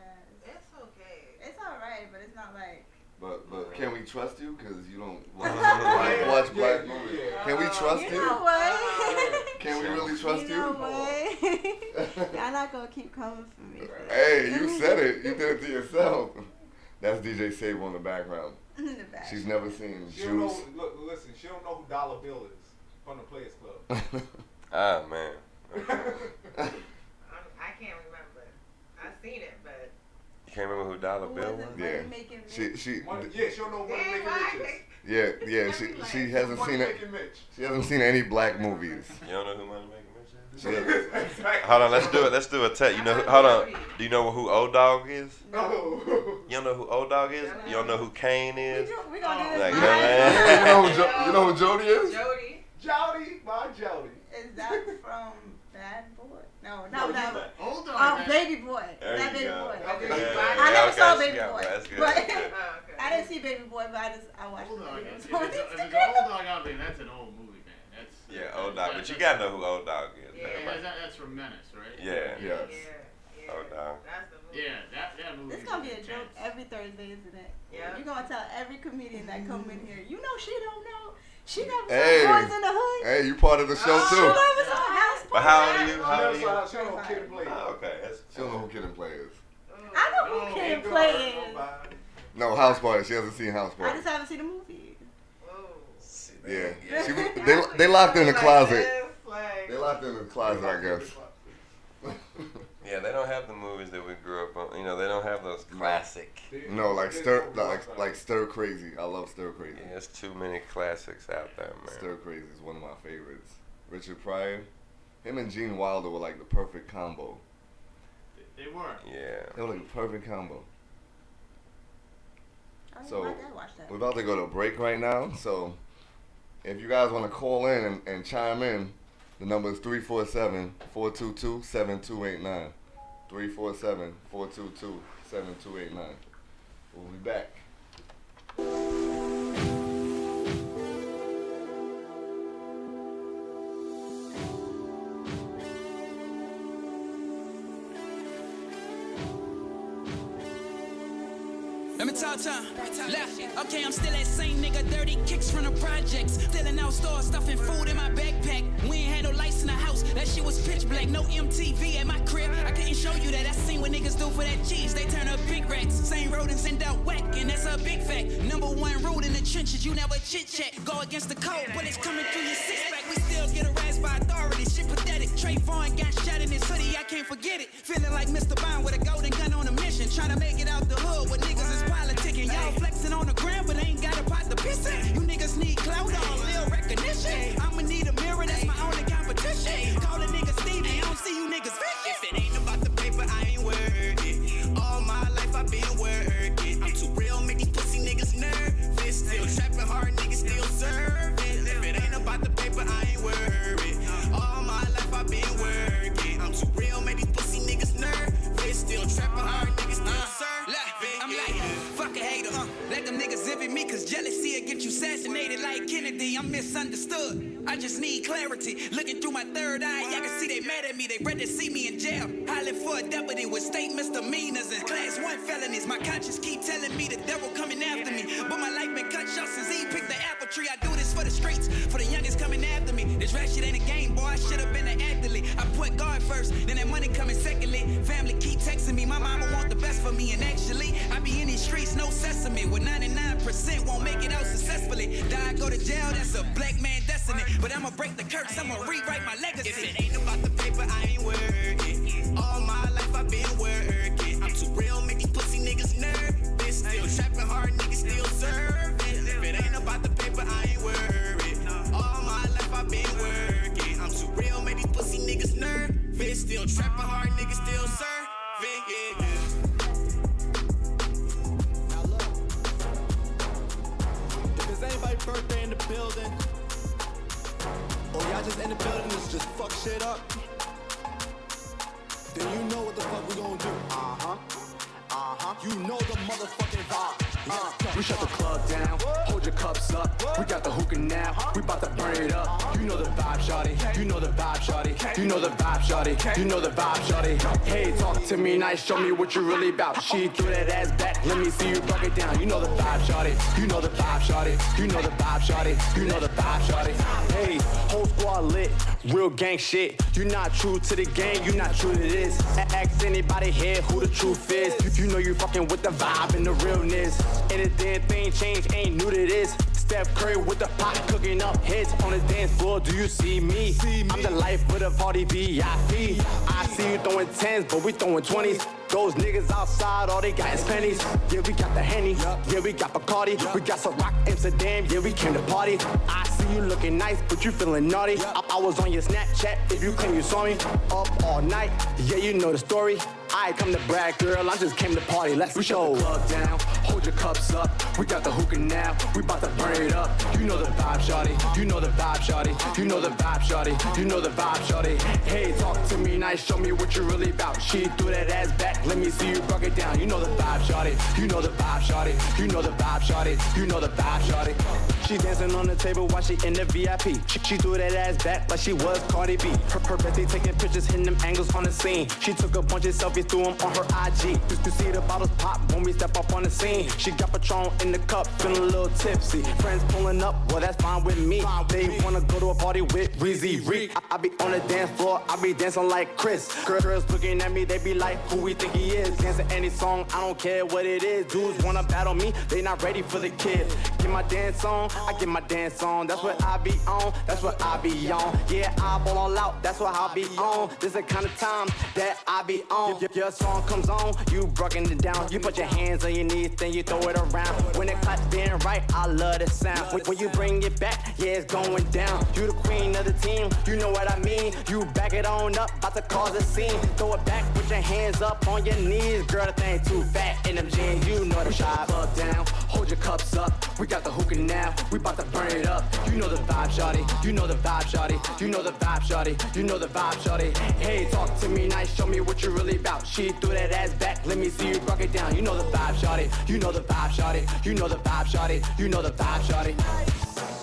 it's okay. It's alright, but it's not like. But can we trust you? Because you don't watch black movies. Can we trust you? You know what? Can we really trust you? You know what? Y'all not gonna keep coming for me. Hey, you said it. You did it to yourself. That's DJ Sable in the background. In the back. She's never seen She Juice. don't know, look, listen, she don't know who Dollar Bill is from the Players Club. Ah man. I can't remember. I've seen it, but. You can't remember who Dollar Bill was? Yeah. She don't know Money Making Mitch is. She hasn't seen it. She hasn't seen any black movies. You don't know who Money Making Mitch is? She hasn't. Hold on, let's do a test. You know, hold on. Do you know who Old Dog is? No. You don't know who Old Dog is? You don't know who Kane is? We gonna do this. Like, You know who Jody is? Jody, my Jody. Is that from Bad Boy? No, not Hold on. Oh, Baby Boy. There That you Baby go. Boy. Okay. I never saw Okay, Baby she got Boy. it. That's good. But That's good. I didn't see Baby Boy, but I watched Hold the on. videos If on it's an Instagram. old dog out there, that's an old movie, man. Yeah, Old Dog. But you gotta know who Old Dog is. Yeah. That's from Menace, right? Yeah. Yes. Yeah. Old Dog. That's the movie. Yeah, that movie. This gonna be a was joke intense. every Thursday, isn't it? Yeah. You're gonna tell every comedian that come in here, you know she don't know. She never Hey. saw Boys in the Hood. Hey, you part of the show She too. never saw House But how old are you? How old are She you? knows how Kid and Play. Oh, okay. That's She don't know who Kid and Play is. I know who Kid Play is. No, House Party. She hasn't seen House I Party. just haven't seen the movie. Yeah. They locked her in the closet. They locked her in the closet, I guess. Yeah, they don't have the movies that we grew up on. You know, they don't have those classic. No, like Stir Crazy. I love Stir Crazy. Yeah, there's too many classics out there, man. Stir Crazy is one of my favorites. Richard Pryor, him and Gene Wilder were like the perfect combo. They were. Yeah. They were like the perfect combo. Oh, So, my dad watched that. We're about to go to a break right now, so if you guys want to call in and chime in, the number is 347-422-7289. 347-422-7289. We'll be back. Let me talk to him. Okay, I'm still that same nigga, dirty kicks from the projects. Stealing out stores, stuffing food in my backpack. We ain't had no lights in the house, that shit was pitch black. No MTV at my crib, I couldn't show you that. I seen what niggas do for that cheese, they turn up big rats. Same rodents end up whack, and that's a big fact. Number one rule in the trenches, you never chit chat. Go against the code, bullets coming through your six pack. We still get harassed by authority, shit pathetic. Trayvon got shot in his hoodie, I can't forget it. Feeling like Mr. Bond with a golden gun on a mission. Trying to make it out the hood with niggas is politicking. Y'all flexing on the ground, but ain't got a pot to piss in. You niggas need clout or little recognition. I'ma need a mirror, that's my only competition. Call a nigga Stevie, I don't see you niggas vision. If it ain't about the paper, I ain't working. All my life I've been working. I'm too real, make these pussy niggas nervous. Still trapping hard, niggas still serving. If it ain't about the paper, I ain't worried. All my life I've been working. I'm too real, make these pussy niggas nervous. Still trapping hard, niggas still serving. I'm like, fuck a hater, let them niggas envy me, cause jealousy will get you assassinated like Kennedy. I'm misunderstood. I just need clarity. Looking through my third eye, y'all can see they mad at me. They ready to see me in jail. Hollering for a deputy with state misdemeanors and class 1 felonies. My conscience keep telling me the devil coming after me. But my life been cut short since he picked the apple tree. I do this for the streets, for the youngest coming after me. This rap shit ain't a game, boy. I should have been an athlete. I put God first, then that money coming secondly. Family keep texting me. My mama want the best for me, and actually, I be in these streets, no sesame. With 99% won't make it out successfully. Die, go to jail, that's a black man destiny. But I'ma break the curse, I'ma rewrite my legacy. If it ain't about the paper, I ain't working. All my life I've been working. I'm too real, make these pussy niggas nervous. Still trapping hard, niggas still serving. If it ain't about the paper, I ain't worried. All my life I've been working. I'm too real, make these pussy niggas nervous. Still trapping hard, niggas still serving. Yeah. Anybody's birthday in the building, or y'all just in the building to just fuck shit up, then you know what the fuck we gonna do. You know the motherfucking vibe. We shut the club down, hold your cups up. We got the hookah now, we bout to burn it up. You know the vibe, shawty. You know the vibe, shawty. You know the vibe, shawty. You know the vibe, shawty. Hey, talk to me nice, show me what you really about. She threw that ass back, let me see you break it down. You know the vibe, shawty. You know the vibe, shawty. You know the vibe, shawty. You know the vibe, shawty. Hey, whole squad lit, real gang shit. You not true to the game, you not true to this. Ask anybody here who the truth is. You know you fucking with the vibe and the realness. And the damn thing change, ain't new to this. Steph Curry with the pot cooking up hits on the dance floor. Do you see me? I'm the life with a party VIP. I see you throwing 10s, but we throwing 20s. Those niggas outside, all they got is pennies. Yeah, we got the Henny. Yeah, we got Bacardi. We got some rock Amsterdam. Yeah, we came to party. I see you looking nice, but you feeling naughty. I was on your Snapchat if you claim you saw me. Up all night. Yeah, you know the story. I come to brag, girl. I just came to party. Let's go. Shut the club down. Hold your cups up. We got the hookah now. We bout to burn it up. You know the vibe, shawty. You know the vibe, shawty. You know the vibe, shawty. You know the vibe, shawty. Hey, talk to me nice. Show me what you really about. She threw that ass back. Let me see you break it down. You know the vibe, shawty. You know the vibe, shawty. You know the vibe, shawty. You know the vibe, shawty. She dancing on the table while she in the VIP. She threw that ass back like she was Cardi B. Her bestie taking pictures, hitting them angles on the scene. She took a bunch of selfies, threw them on her IG. You see the bottles pop when we step up on the scene. She got Patron in the cup, feeling a little tipsy. Friends pulling up, well that's fine with me. They wanna go to a party with Weezy Reek. I be on the dance floor, I be dancing like Chris. Girls looking at me, they be like, who we think he is? Dancing any song, I don't care what it is. Dudes wanna battle me, they not ready for the kid. Get my dance on, I get my dance on. That's what I be on, that's what I be on. Yeah, I ball all out, that's what I be on. This the kind of time that I be on. Your song comes on, you breaking it down. You put your hands on your knees, then you throw it around. When it claps being right, I love the sound. When you bring it back, yeah, it's going down. You the queen of the team, you know what I mean. You back it on up, about to cause a scene. Throw it back, put your hands up on your knees. Girl, the thing too fat in them jeans, you know the vibe. Club down, hold your cups up. We got the hookah now, we bout to burn it up. You know the vibe, shawty. You know the vibe, shawty. You know the vibe, shawty. You know the vibe, shawty. Hey, talk to me nice, show me what you really about. She threw that ass back, let me see you rock it down. You know the vibe, shawty. You know the vibe, shawty. You know the vibe, shawty. You know the vibe, shawty.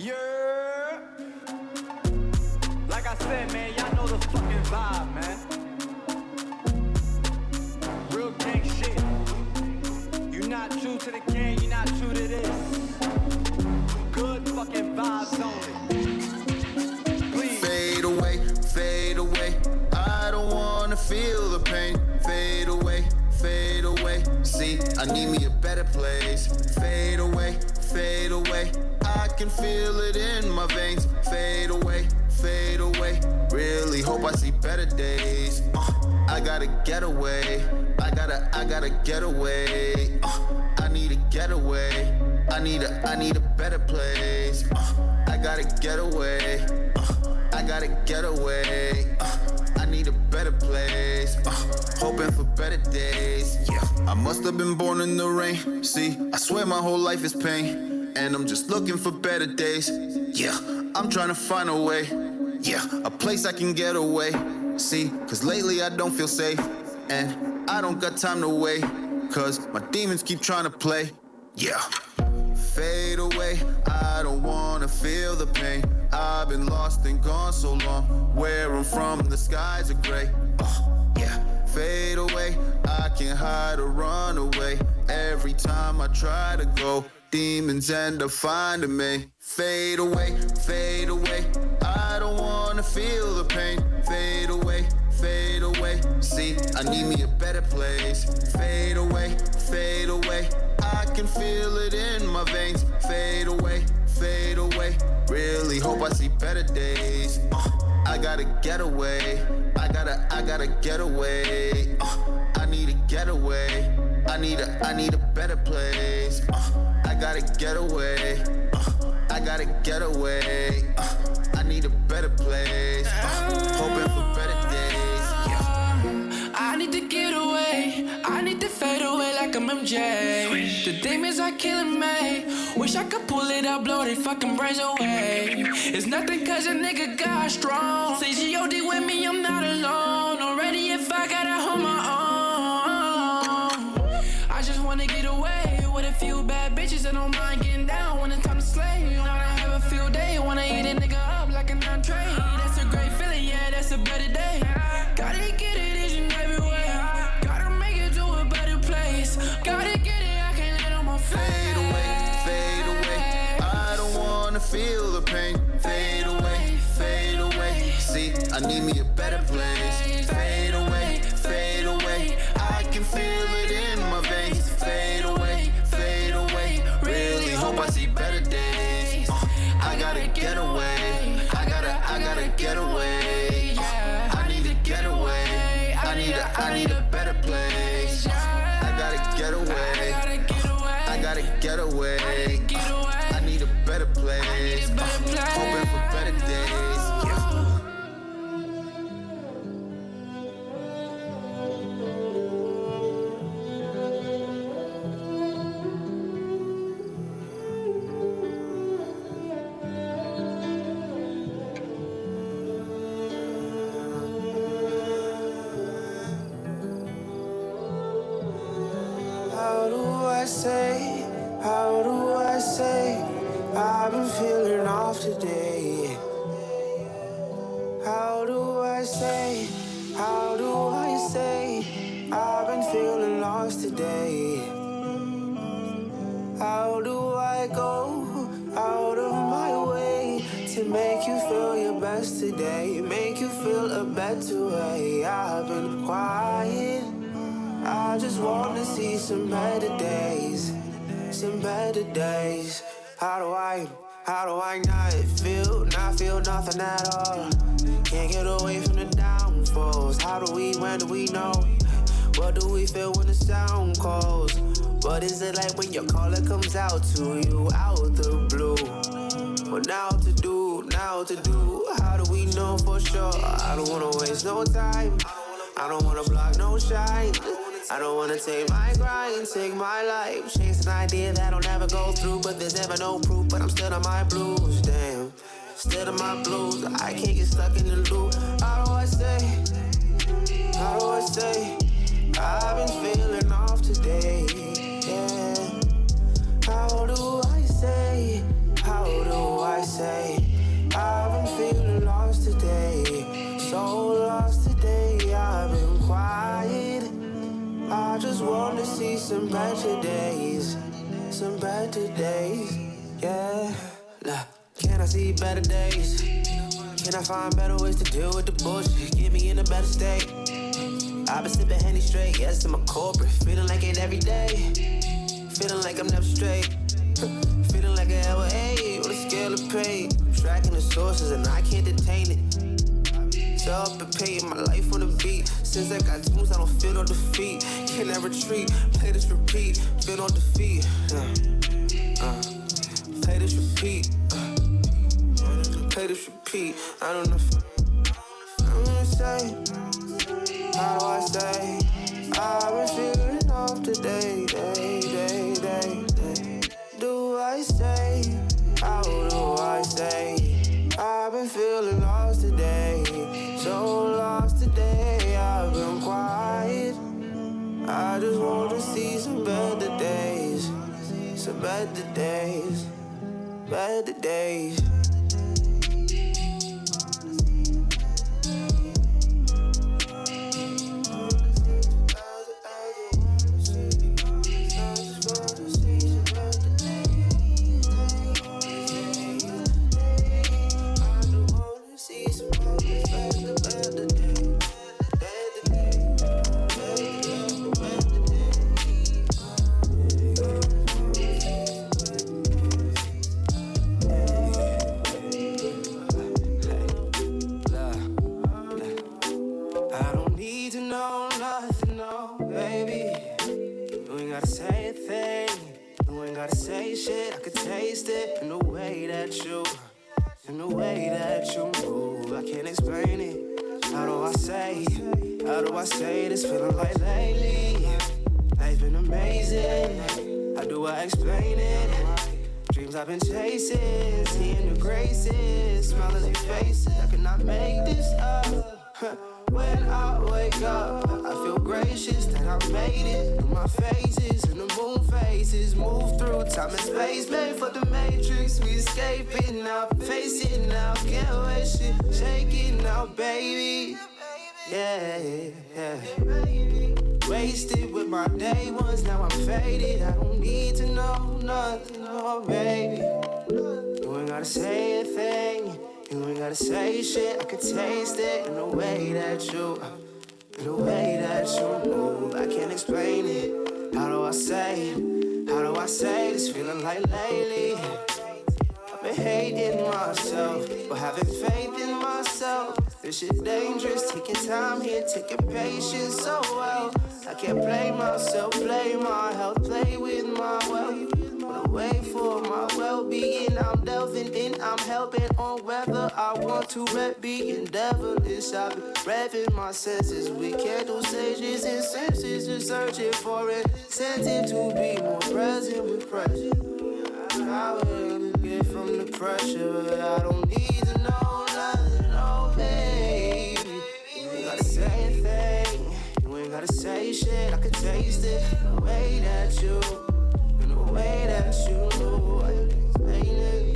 Yeah. Like I said, man, y'all know the fucking vibe, man. Real gang shit. You not true to the game, you not true to this. Good fucking vibes only. Please. Fade away. I don't wanna feel the pain. Fade away. See, I need me a better place. Fade away. I can feel it in my veins. Fade away. Really hope I see better days. I gotta get away. I gotta get away. I need to get away. I need a better place. I gotta get away. I gotta get away. I need a better place. Hoping for better days. Yeah, I must have been born in the rain. See, I swear my whole life is pain, and I'm just looking for better days. Yeah, I'm trying to find a way. Yeah, a place I can get away. See, cause lately I don't feel safe, and I don't got time to wait, cause my demons keep trying to play. Yeah. Fade away, I don't wanna feel the pain. I've been lost and gone so long. Where I'm from, the skies are gray. Yeah. Fade away, I can't hide or run away. Every time I try to go, demons end up finding me. Fade away, I don't wanna feel the pain. Fade away. See, I need me a better place. Fade away. I can feel it in my veins. Fade away. Really hope I see better days. I gotta get away. I gotta get away. I need to get away. I need a better place. I gotta get away. I gotta get away. I need a better place. Hoping for better days. Yeah. I need to get away. I need to fade away like I'm MJ. The demons are killing me. Wish I could pull it out, blow they fucking brains away. It's nothing cause a nigga got strong. Say G.O.D. with me, I'm not alone. Already if I gotta hold my own. I just wanna get away with a few bad bitches. I don't mind getting down when it's time to slay. Wanna have a field day, wanna eat a nigga up like an entree. That's a great feeling, yeah, that's a better day. Gotta get it each and every way. Gotta make it to a better place. Gotta get it, I can't let on my face. Fade away. I don't wanna feel the pain. Fade away. See, I need me a better place. Fade away. I can feel it in my veins. Fade away. Really hope I see better days. I gotta get away. I gotta get away. I need to get away. I need a better place. I gotta get away. I gotta get away. I need a better place. Hoping for better days. Yeah. How do I say I've been feeling off today. How do I say? How do I say? I've been feeling lost today. How do I go out of my way to make you feel your best today? Make you feel a better way. I've been quiet. I just want to see some better days. Some better days. How do I not feel nothing at all? Can't get away from the downfalls. How do we, when do we know? What do we feel when the sound calls? What is it like when your caller comes out to you out the blue? What now to do, how do we know for sure? I don't wanna waste no time, I don't wanna block no shine. I don't wanna take my grind, take my life, chase an idea that'll never go through. But there's never no proof, but I'm still on my blues, damn. Still on my blues, I can't get stuck in the loop. How do I say? I've been feeling off today, yeah. How do I say? I've been feeling lost today, so lost today. I've been quiet. I just want to see some better days, yeah. Can I see better days? Can I find better ways to deal with the bullshit? Get me in a better state. I've been sipping Henny straight, yes, I'm a corporate. Feeling like it every day. Feeling like I'm never straight. Feeling like I ever ate on a scale of pain. Tracking the sources and I can't detain it. So up and paying my life on the beat. Since I got moves, I don't feel no defeat. Can I retreat? Play this repeat. Feel no defeat. Play this repeat. Play this repeat. I don't know if I'm gonna say. How do I say? I've been feeling off today, day. Do I say? How do I say? I've been feeling lost today, so lost today. I've been quiet. I just want to see some better days, better days. I've been chasing, seeing the graces, smiling their faces. I cannot make this up. When I wake up, I feel gracious that I made it. And my phases and the moon phases move through time and space. Made for the matrix, we escaping now, facing now. Can't wait, shit shaking now, baby. Yeah. Wasted with my day ones, now I'm faded. I don't need to know nothing, oh baby. You ain't gotta say a thing, you ain't gotta say shit. I can taste it in the way that you move. I can't explain it. How do I say this feeling like lately? I've been hating myself, but having faith in myself. This shit dangerous, taking time here, taking patience so well. I can't play myself, play my health, play with my wealth. But away for my well-being, I'm delving in, I'm helping on whether I want to rep being devilish. I've been revving my senses, we can't do stages and senses, just searching for an incentive to be more present with pressure. I will get from the pressure, but I don't need to know nothing, oh baby. You ain't gotta say a thing, you ain't gotta say shit. I can taste it in the way that you move. I can explain it.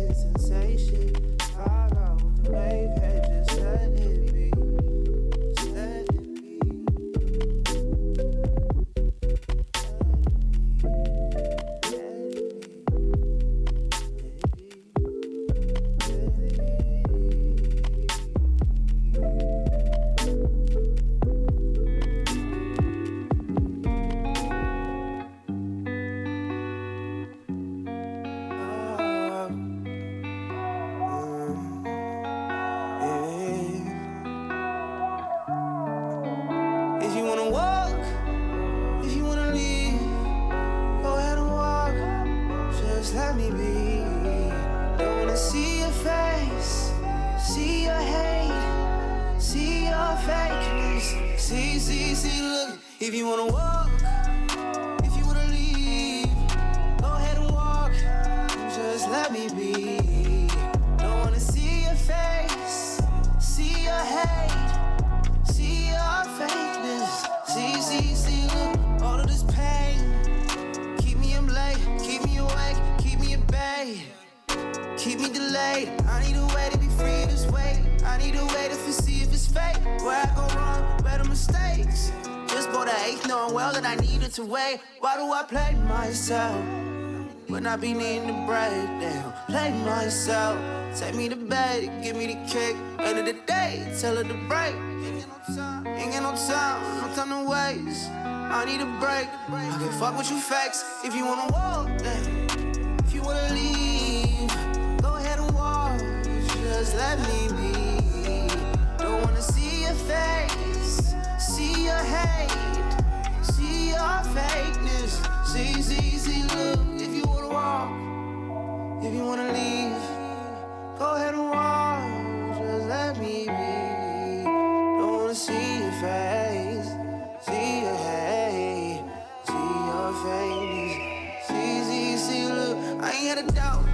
get sensation. I got with the wave head, just let it be. Just let it be. If you wanna walk, if you wanna leave, go ahead and walk. Just let me be. Don't wanna see your face, see your hate, see your fakeness. See, look. If you wanna walk, if you wanna leave, go ahead and walk. Just let me be. Don't wanna see your face, see your hate. See your fakeness. See, look, all of this pain. Keep me up late, keep me awake, keep me at bay. Keep me delayed. I need a way to be free of this weight. I need a way to see if it's fake. Where I go wrong, where the mistakes. Just bought an eighth, knowing well that I needed to wait. Why do I play myself when I be needing to break down? Play myself. Take me to bed, give me the kick. End of the day, tell her to break. Ain't got no time to waste. I need a break. I can fuck with you facts. If you wanna walk, then. If you wanna leave, go ahead and walk. Just let me be. Don't wanna see your face, see your hate, see your fakeness. See, look. If you wanna walk, if you wanna leave, go ahead and walk. Just let me be. Don't wanna see your face, see your hate, see your fakeness. See, look. I ain't had a doubt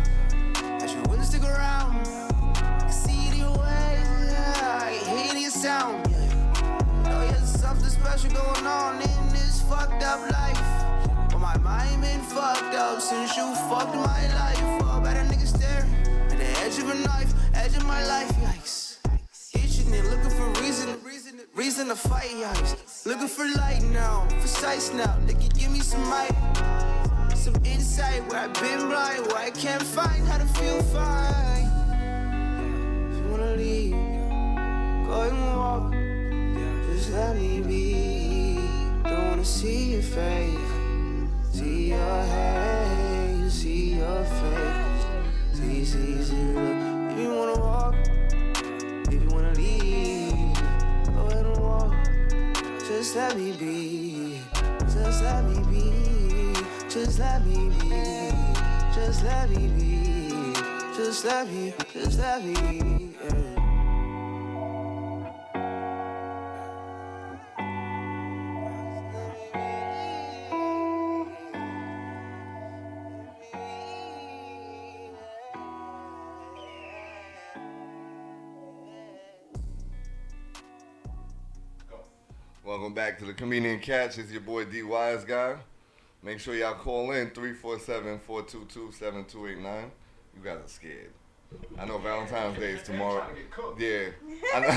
that you wouldn't stick around. I can see it in your ways, yeah. I can hear it in your sound. Oh, yeah, there's something special going on in this fucked up life. But my mind been fucked up since you fucked my life. Oh, better niggas staring at the edge of a knife, edge of my life, yikes. Itching and looking for reason to fight, yikes. Looking for light now, for sights now. Nigga, give me some might, some insight where I've been blind, where I can't find how to feel fine. If you wanna leave, go and walk. Just let me be. Don't wanna see your face, see your hate, see your face. See, look. If you wanna walk, if you wanna leave, go ahead and walk. Just let me be. Just let me be. Just let me be. Just let me be. Just let me be. Yeah. Welcome back to the Comedian Catch. It's your boy DWiseGuy. Make sure y'all call in 347-422-7289. You guys are scared. I know Valentine's Day is tomorrow. Yeah. I know.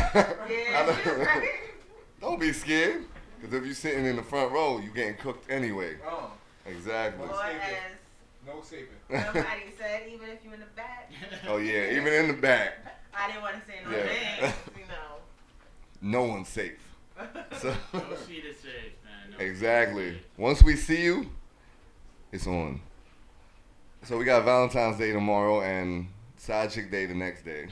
Don't be scared. Because if you're sitting in the front row, you're getting cooked anyway. Oh. Exactly. Or as no saving. somebody said, even if you're in the back. Oh, yeah. Even in the back. I didn't want to say no names, you know. No one's safe. So, no seat is safe, man. No exactly. Once we see you, it's on. So we got Valentine's Day tomorrow and Side Chick Day the next day.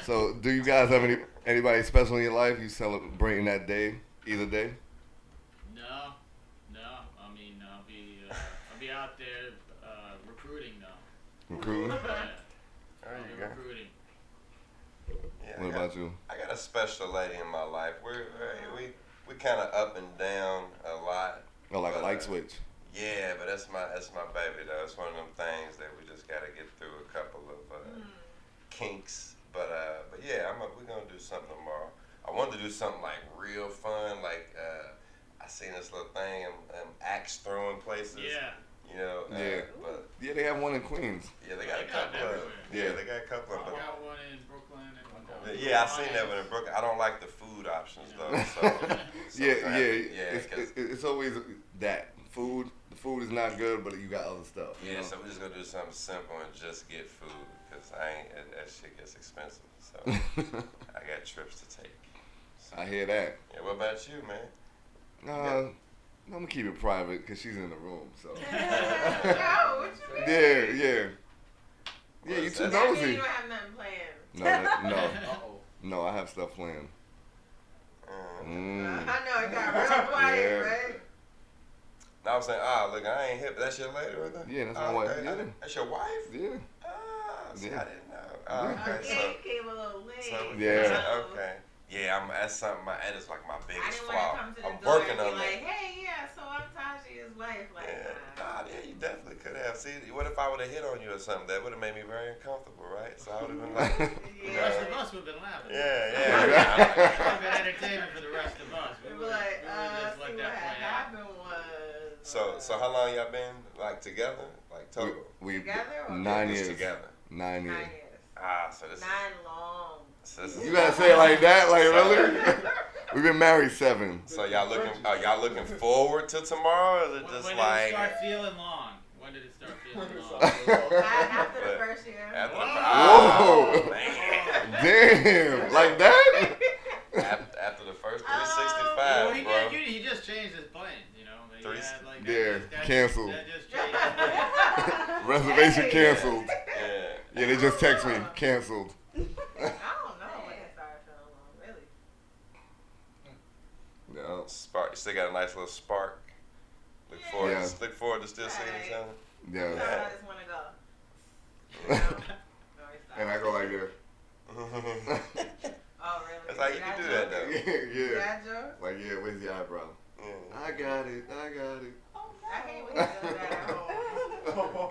So do you guys have anybody special in your life you celebrating that day, either day? No. I mean, I'll be out there recruiting though. Recruiting? Yeah. There you go. Recruiting. Yeah, What about you? I got a special lady in my life. We kind of up and down a lot. Oh, like a light switch. Yeah, but that's my baby though. It's one of them things that we just gotta get through a couple of kinks. But yeah, we're gonna do something tomorrow. I wanted to do something like real fun, like I seen this little thing, axe throwing places. Yeah. You know. Yeah. But yeah, they have one in Queens. yeah, they got a couple of. Yeah, they got a couple of. I got one in Brooklyn and Yeah, I seen that one in Brooklyn. I don't like the food options though. So It's always that food. The food is not good, but you got other stuff. Yeah, so we're just gonna do something simple and just get food, cause that shit gets expensive. So I got trips to take. So, I hear that. Yeah, what about you, man? I'm gonna keep it private because she's in the room. So. Yo, what you mean? Yeah. Yeah, you too That means nosy. you don't have nothing planned. No, I have stuff planned. I know, it got real quiet, right? I was saying, look, I ain't hip. That's your lady right there? Yeah, that's my wife. Yeah. That's your wife? Yeah. See, Yeah. I didn't know. Okay, so. Came a little late. Yeah. Okay. Yeah, that's something. That is like my I biggest didn't flaw. want to come to the I'm door working and be on like, that. hey, yeah, so I'm Tashia's wife. Like, Yeah, you definitely could have. See, what if I would have hit on you or something? That would have made me very uncomfortable, right? So I would have been like, The rest of us would have been laughing. Yeah. It would have been entertainment for the rest of us. We'd be like, see what happened was. So how long y'all been like together? Like total? We Together or 9 just years. together? 9 years. So this 9 long. You gotta say it like that, like really? We've been married 7. So y'all looking forward to tomorrow, or is it just when like? When did it start feeling long? When did it start feeling long? After the first year. Whoa! Man. Damn! Like that? After the first 365, Well, bro. he just changed his plans, you know. He had, like, canceled. That just changed. Reservation canceled. Yeah. Yeah, they just text me, canceled. I don't know when it started feeling long, really. No. Spark. You still got a nice little spark. Look forward to still seeing each other. Yeah. Sometimes I just want to go. And I go like this. Oh, really? That's how you can do that, though. Yeah. That joke? Like, yeah, where's the eyebrow? I got it. I hate when you do that at home.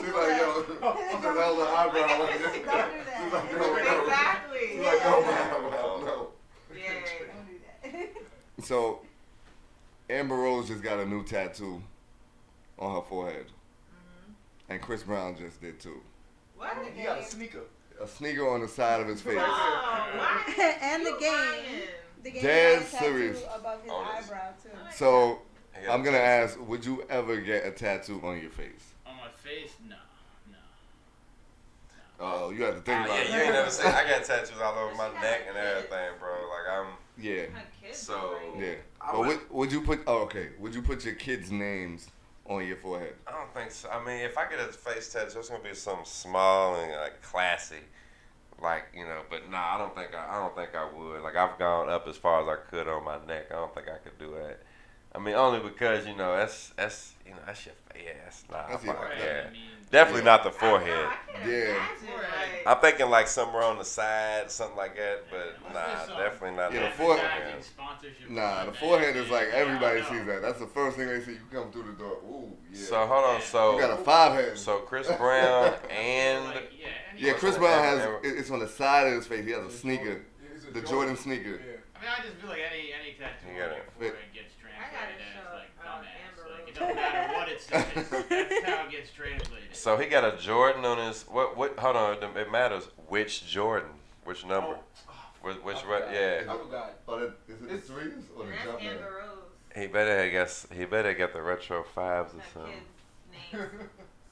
She's like, yo, what the hell's the eyebrow like this? Don't do that. She's like, no. Exactly. She's like, no. Yeah. Don't do that. So, Amber Rose just got a new tattoo on her forehead. And Chris Brown just did too. What? He got a sneaker. A sneaker on the side of his face. And the game. The game Dead has a tattoo serious. above his eyebrow too. So, I'm going to ask, would you ever get a tattoo on your face? On my face? No. Oh, you have to think about it. Yeah, you ain't never seen. I got tattoos all over my neck and everything, bro. Like I'm. Yeah. So. Yeah. But would you put? Oh, okay. Would you put your kids' names on your forehead? I don't think so. I mean, if I get a face tattoo, it's gonna be something small and like classy, like But nah, I don't think I would. Like I've gone up as far as I could on my neck. I don't think I could do that. I mean, only because that's that's your face. Nah, That's your forehead. yeah. I mean, Definitely not the forehead. Yeah. I'm thinking like somewhere on the side, something like that. But nah, definitely not. Yeah, the the forehead. advertising, sponsorship, Nah, the that, forehead is like yeah, everybody I know. sees that. That's the first thing they see. You come through the door. Ooh, yeah. So hold on. So You got a 5 head. So Chris Brown and Like, Yeah, Chris Brown has it's on the side of his face. He has a sneaker, the Jordan sneaker. I mean, I just feel like any tattoo on You your gotta- forehead gets translated as show, like dumbass. Amber Like it Rose. doesn't matter what it says. That's how it gets translated. So he got a Jordan on his what? Hold on, it matters which Jordan, which number, which what? Yeah. I forgot. Oh, is it the 3s or the That's jump man? Amber Rose. He better get the retro 5s or Her something. kids' names.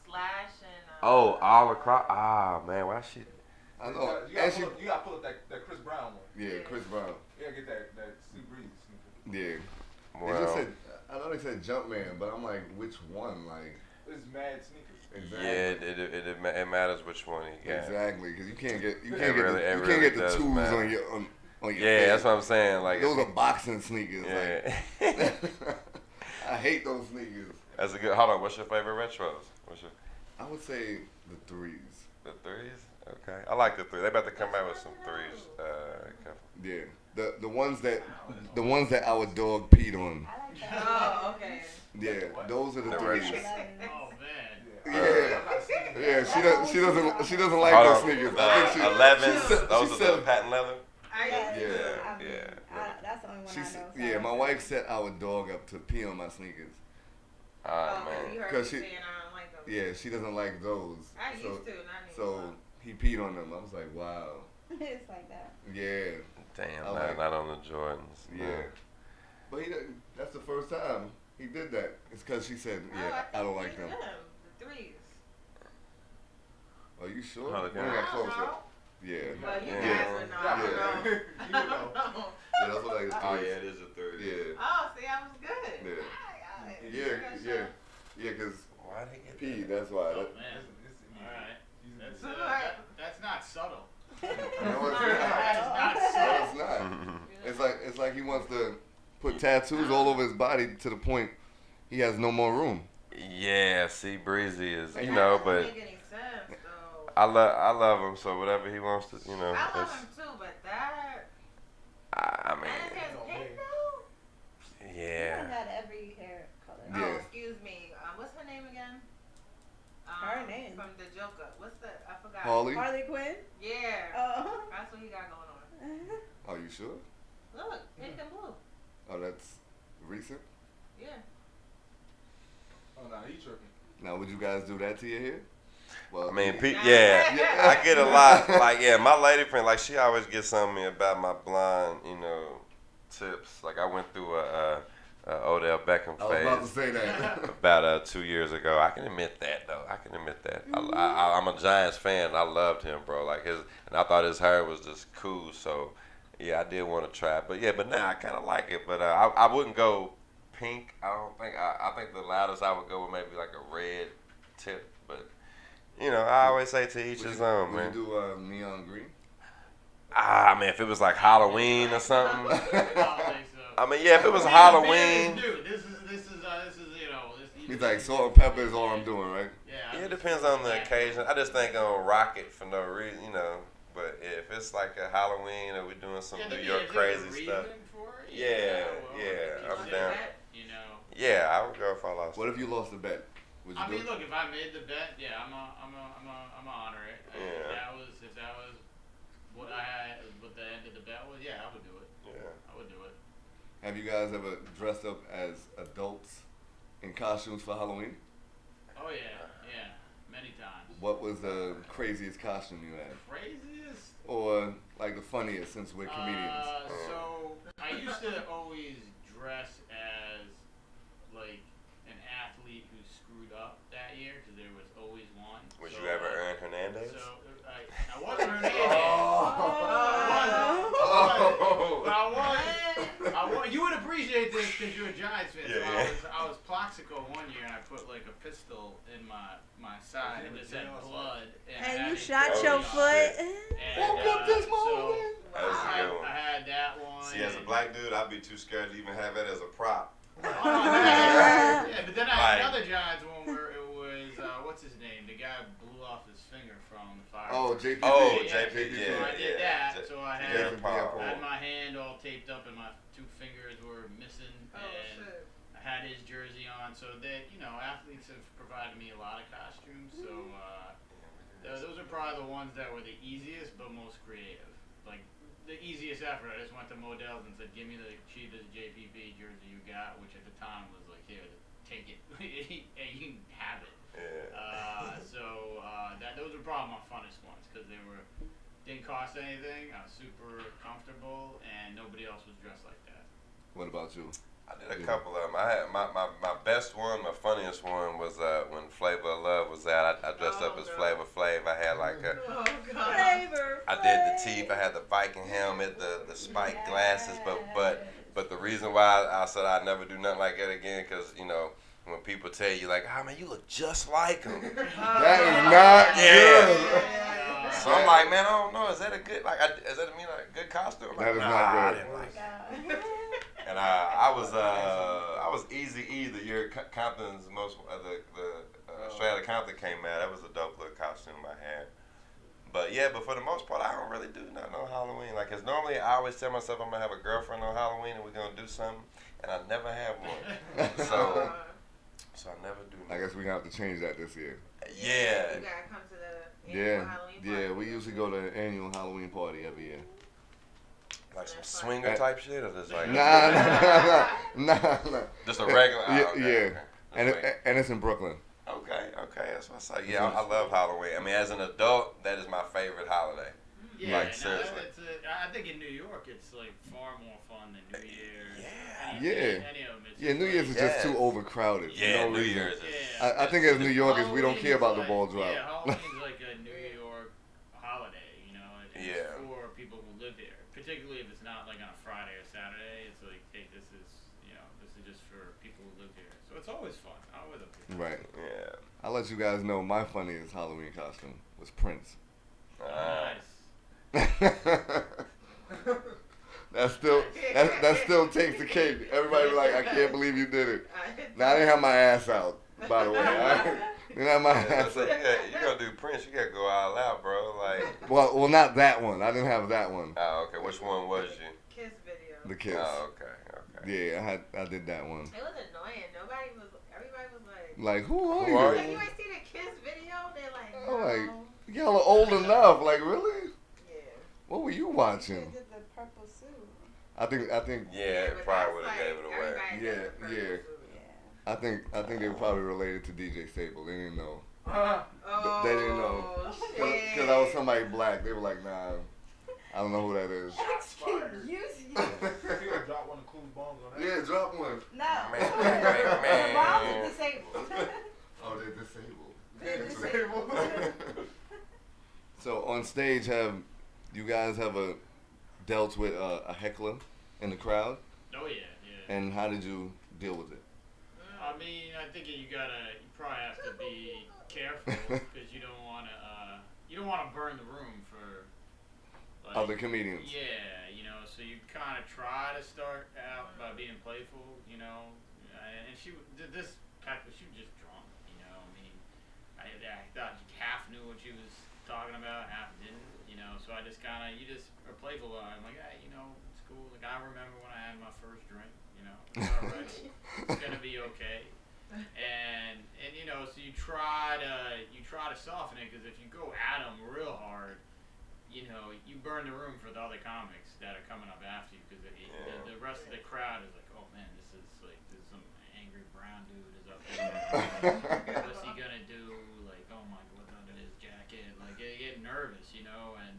Slash and. Oh, all across. Ah, man, why she? I know. You gotta pull up that Chris Brown one. Yeah, Chris Brown. You gotta get that Sea Breeze sneaker. Yeah. Well, They just said, I know they said Jumpman, but I'm like, which one? Like, It's mad sneakers. exactly. it matters which one he got. Exactly, because you can't get It the really twos does matter. on your on your Yeah, face. that's what I'm saying. Like Those are boxing sneakers. Yeah. Like, I hate those sneakers. That's a good. Hold on, what's your favorite retros? I would say the 3s. The 3s? Okay, I like the 3s. They about to come out with some 3s. Yeah, the ones that our dog peed on. Oh, okay. Yeah, those are the The 3s. retro. Oh man. Yeah, she doesn't like Hold those on, sneakers. the I think she 11s. she Those are said- the patent leather. Yeah. That's the only one She I said, know. yeah, my wife set our dog up to pee on my sneakers. Oh, man. You heard me Because saying I don't like those. yeah, she doesn't like those. I used to, not anymore. So he peed on them. I was like, wow. It's like that. Yeah. Damn, I like- not on the Jordans. No. Yeah. But that's the first time he did that. It's because she said, yeah, I don't like them. The threes. Are you sure? Oh, We okay. got closer. know. Yeah. Well, you Yeah. guys would know. I don't know. You know. Yeah, that's what I was Oh, yeah, it is a third. Yeah. Oh, see, I was good. Yeah. I got it. Yeah, because Why they get P, that? that's why. Oh, That, man. All right. That's, Alright. that's not subtle. no, it's not. That is not No, subtle. it's not. It's like he wants to put tattoos all over his body to the point he has no more room. Yeah, see, Breezy is, That you know, doesn't but make any sense, though. I love him, so whatever he wants to, you know. I love it's- him too, but that. I And his mean, pink though? yeah. Not every hair color. Yeah. Oh, excuse me. What's her name again? Her name? From the Joker. What's the? I forgot. Harley? Harley Quinn? Yeah. Oh. That's what he got going on. Are you sure? Look, pink and blue. Oh, that's recent? Yeah. Oh, nah, he tripping. Now, would you guys do that to your hair? Well, I mean, Yeah. yeah, I get a lot. Like, yeah, my lady friend, like, she always gets something to me about my blonde, you know, tips. Like, I went through a Odell Beckham I was about to phase say that. about 2 years ago. I can admit that, though. I can admit that. I'm a Giants fan. I loved him, bro. Like, and I thought his hair was just cool. So, yeah, I did want to try it. But, yeah, but now I kind of like it. But I wouldn't go pink. I don't think. I think the loudest I would go with maybe like a red tip. But, you know, I always say to each his own, man. Would you do neon green? I mean, if it was like Halloween or something. I don't think so. I mean, yeah, if it was Man, Halloween. dude, this is you know. He's like, salt and pepper is all I'm doing, right? Yeah, it depends on the occasion. I just think on rock it for no reason, you know. But if it's like a Halloween or we're doing some New York crazy stuff. Yeah, I'm down. You know. Yeah, I would go if I lost. What if you lost the bet? Would you I do mean, it? look, if I made the bet, yeah, I'm gonna honor it. Yeah. If that was what I had, what the end of the bet was, yeah, I would do it. Yeah. I would do it. Have you guys ever dressed up as adults in costumes for Halloween? Oh yeah, many times. What was the craziest costume you had? Craziest? Or like the funniest since we're comedians? So I used to always dress as like an athlete who screwed up that year because there was always one. Would you ever earn Hernandez? So I wasn't Hernandez. I was. You would appreciate this because you're a Giants fan. Yeah, So I was Plaxico one year and I put like a pistol in my side and just had blood. And you shot your foot. So That's a good one. I had that one. See, as a black dude, I'd be too scared to even have it as a prop. Yeah, but then I had Like- another Giants one where it was what's his name? The guy who blew off his finger from the fire. Oh, JP. Oh, Yeah, JP, So I did yeah. that. So I Yeah, had, Paul. I had my hand all taped up and my two fingers were missing, Oh, and shit. I had his jersey on. So that athletes have provided me a lot of costumes. So those are probably the ones that were the easiest but most creative. Like the easiest effort. I just went to Modell's and said, "Give me the cheapest JPP jersey you got," which at the time was like, "Here, take it, and you can have it." Yeah. Those were probably my funnest ones because didn't cost anything. I was super comfortable, and nobody else was dressed like that. What about you? I did a couple of them. I had my best one, my funniest one was when Flavor of Love was out. I dressed up as Flavor Flav. I had like a. Flavor. I did the teeth. I had the Viking helmet, the spiked glasses. But the reason why I said I'd never do nothing like that again, because when people tell you like, "Oh man, you look just like him." That is not good. So I'm like, man, I don't know. Is that a good Is that mean like a good costume? That is nah, not good. I didn't like it. And I was Easy E the year Compton's Straight Outta Compton came out. That was a dope little costume I had. But for the most part, I don't really do nothing on Halloween. Like, 'cause normally I always tell myself I'm gonna have a girlfriend on Halloween and we're gonna do something, and I never have one. So I never do nothing. I guess we're gonna have to change that this year. Yeah. You gotta come to the annual Halloween party. Yeah, we usually go to the annual Halloween party every year. Like some swinger type shit, or just like Nah. just a regular. Yeah, okay. And it's in Brooklyn. Okay, that's what I say. Yeah, I love Halloween. I mean, as an adult, that is my favorite holiday. Yeah, like seriously. I think in New York it's like far more fun than New Year's. Any of them. Yeah, New Year's is just too overcrowded. Yeah, no New reason. Year's. I think as New Yorkers, we don't care about the ball drop. Yeah, Halloween's like a New York holiday, you know. It's for people who live here, particularly if it's not like on a Friday or Saturday. It's like, hey, this is just for people who live here. So it's always fun. Right. Yeah. I'll let you guys know my funniest Halloween costume was Prince. Nice. that still takes the cake. Everybody be like, I can't believe you did it. Now I didn't have my ass out, by the way. I didn't have my ass out. You gonna do Prince? You gotta go all out, bro. Like. Well, not that one. I didn't have that one. Oh, okay. Which one was you? Kiss video. The Kiss. Oh, okay. Yeah, I did that one. It was annoying. Everybody was like. Like, who are you? Like, you ain't seen the Kiss video? They're like, no. Like, y'all are old enough. Like, really? Yeah. What were you watching? They did the purple suit. I think. Yeah, it probably would have gave it away. Yeah. I think they were probably related to DJ Sable. They didn't know. They didn't know. Because I was somebody black. They were like, nah, I don't know who that is. Excuse you. Drop one of Clue's bombs on that. Yeah, drop one. No. The bomb is disabled. Oh, they're disabled. So on stage, have you guys ever dealt with a heckler in the crowd? Oh yeah. And how did you deal with it? I mean, I think you probably have to be careful because you don't want to burn the room for like, other comedians. Yeah, so you kind of try to start out by being playful, and she was just drunk, I mean, I thought half knew what she was talking about, half didn't, so I just you just are playful about it. I'm like, hey, it's cool. Like, I remember when I had my first drink, it's all right. It's gonna be okay. And so you try to soften it, because if you go at them real hard, you burn the room for the other comics that are coming up after you, because the rest of the crowd is like, oh man, there's some angry brown dude is up there. What's he gonna do? Like, oh my, what's under his jacket? Like, they get nervous, and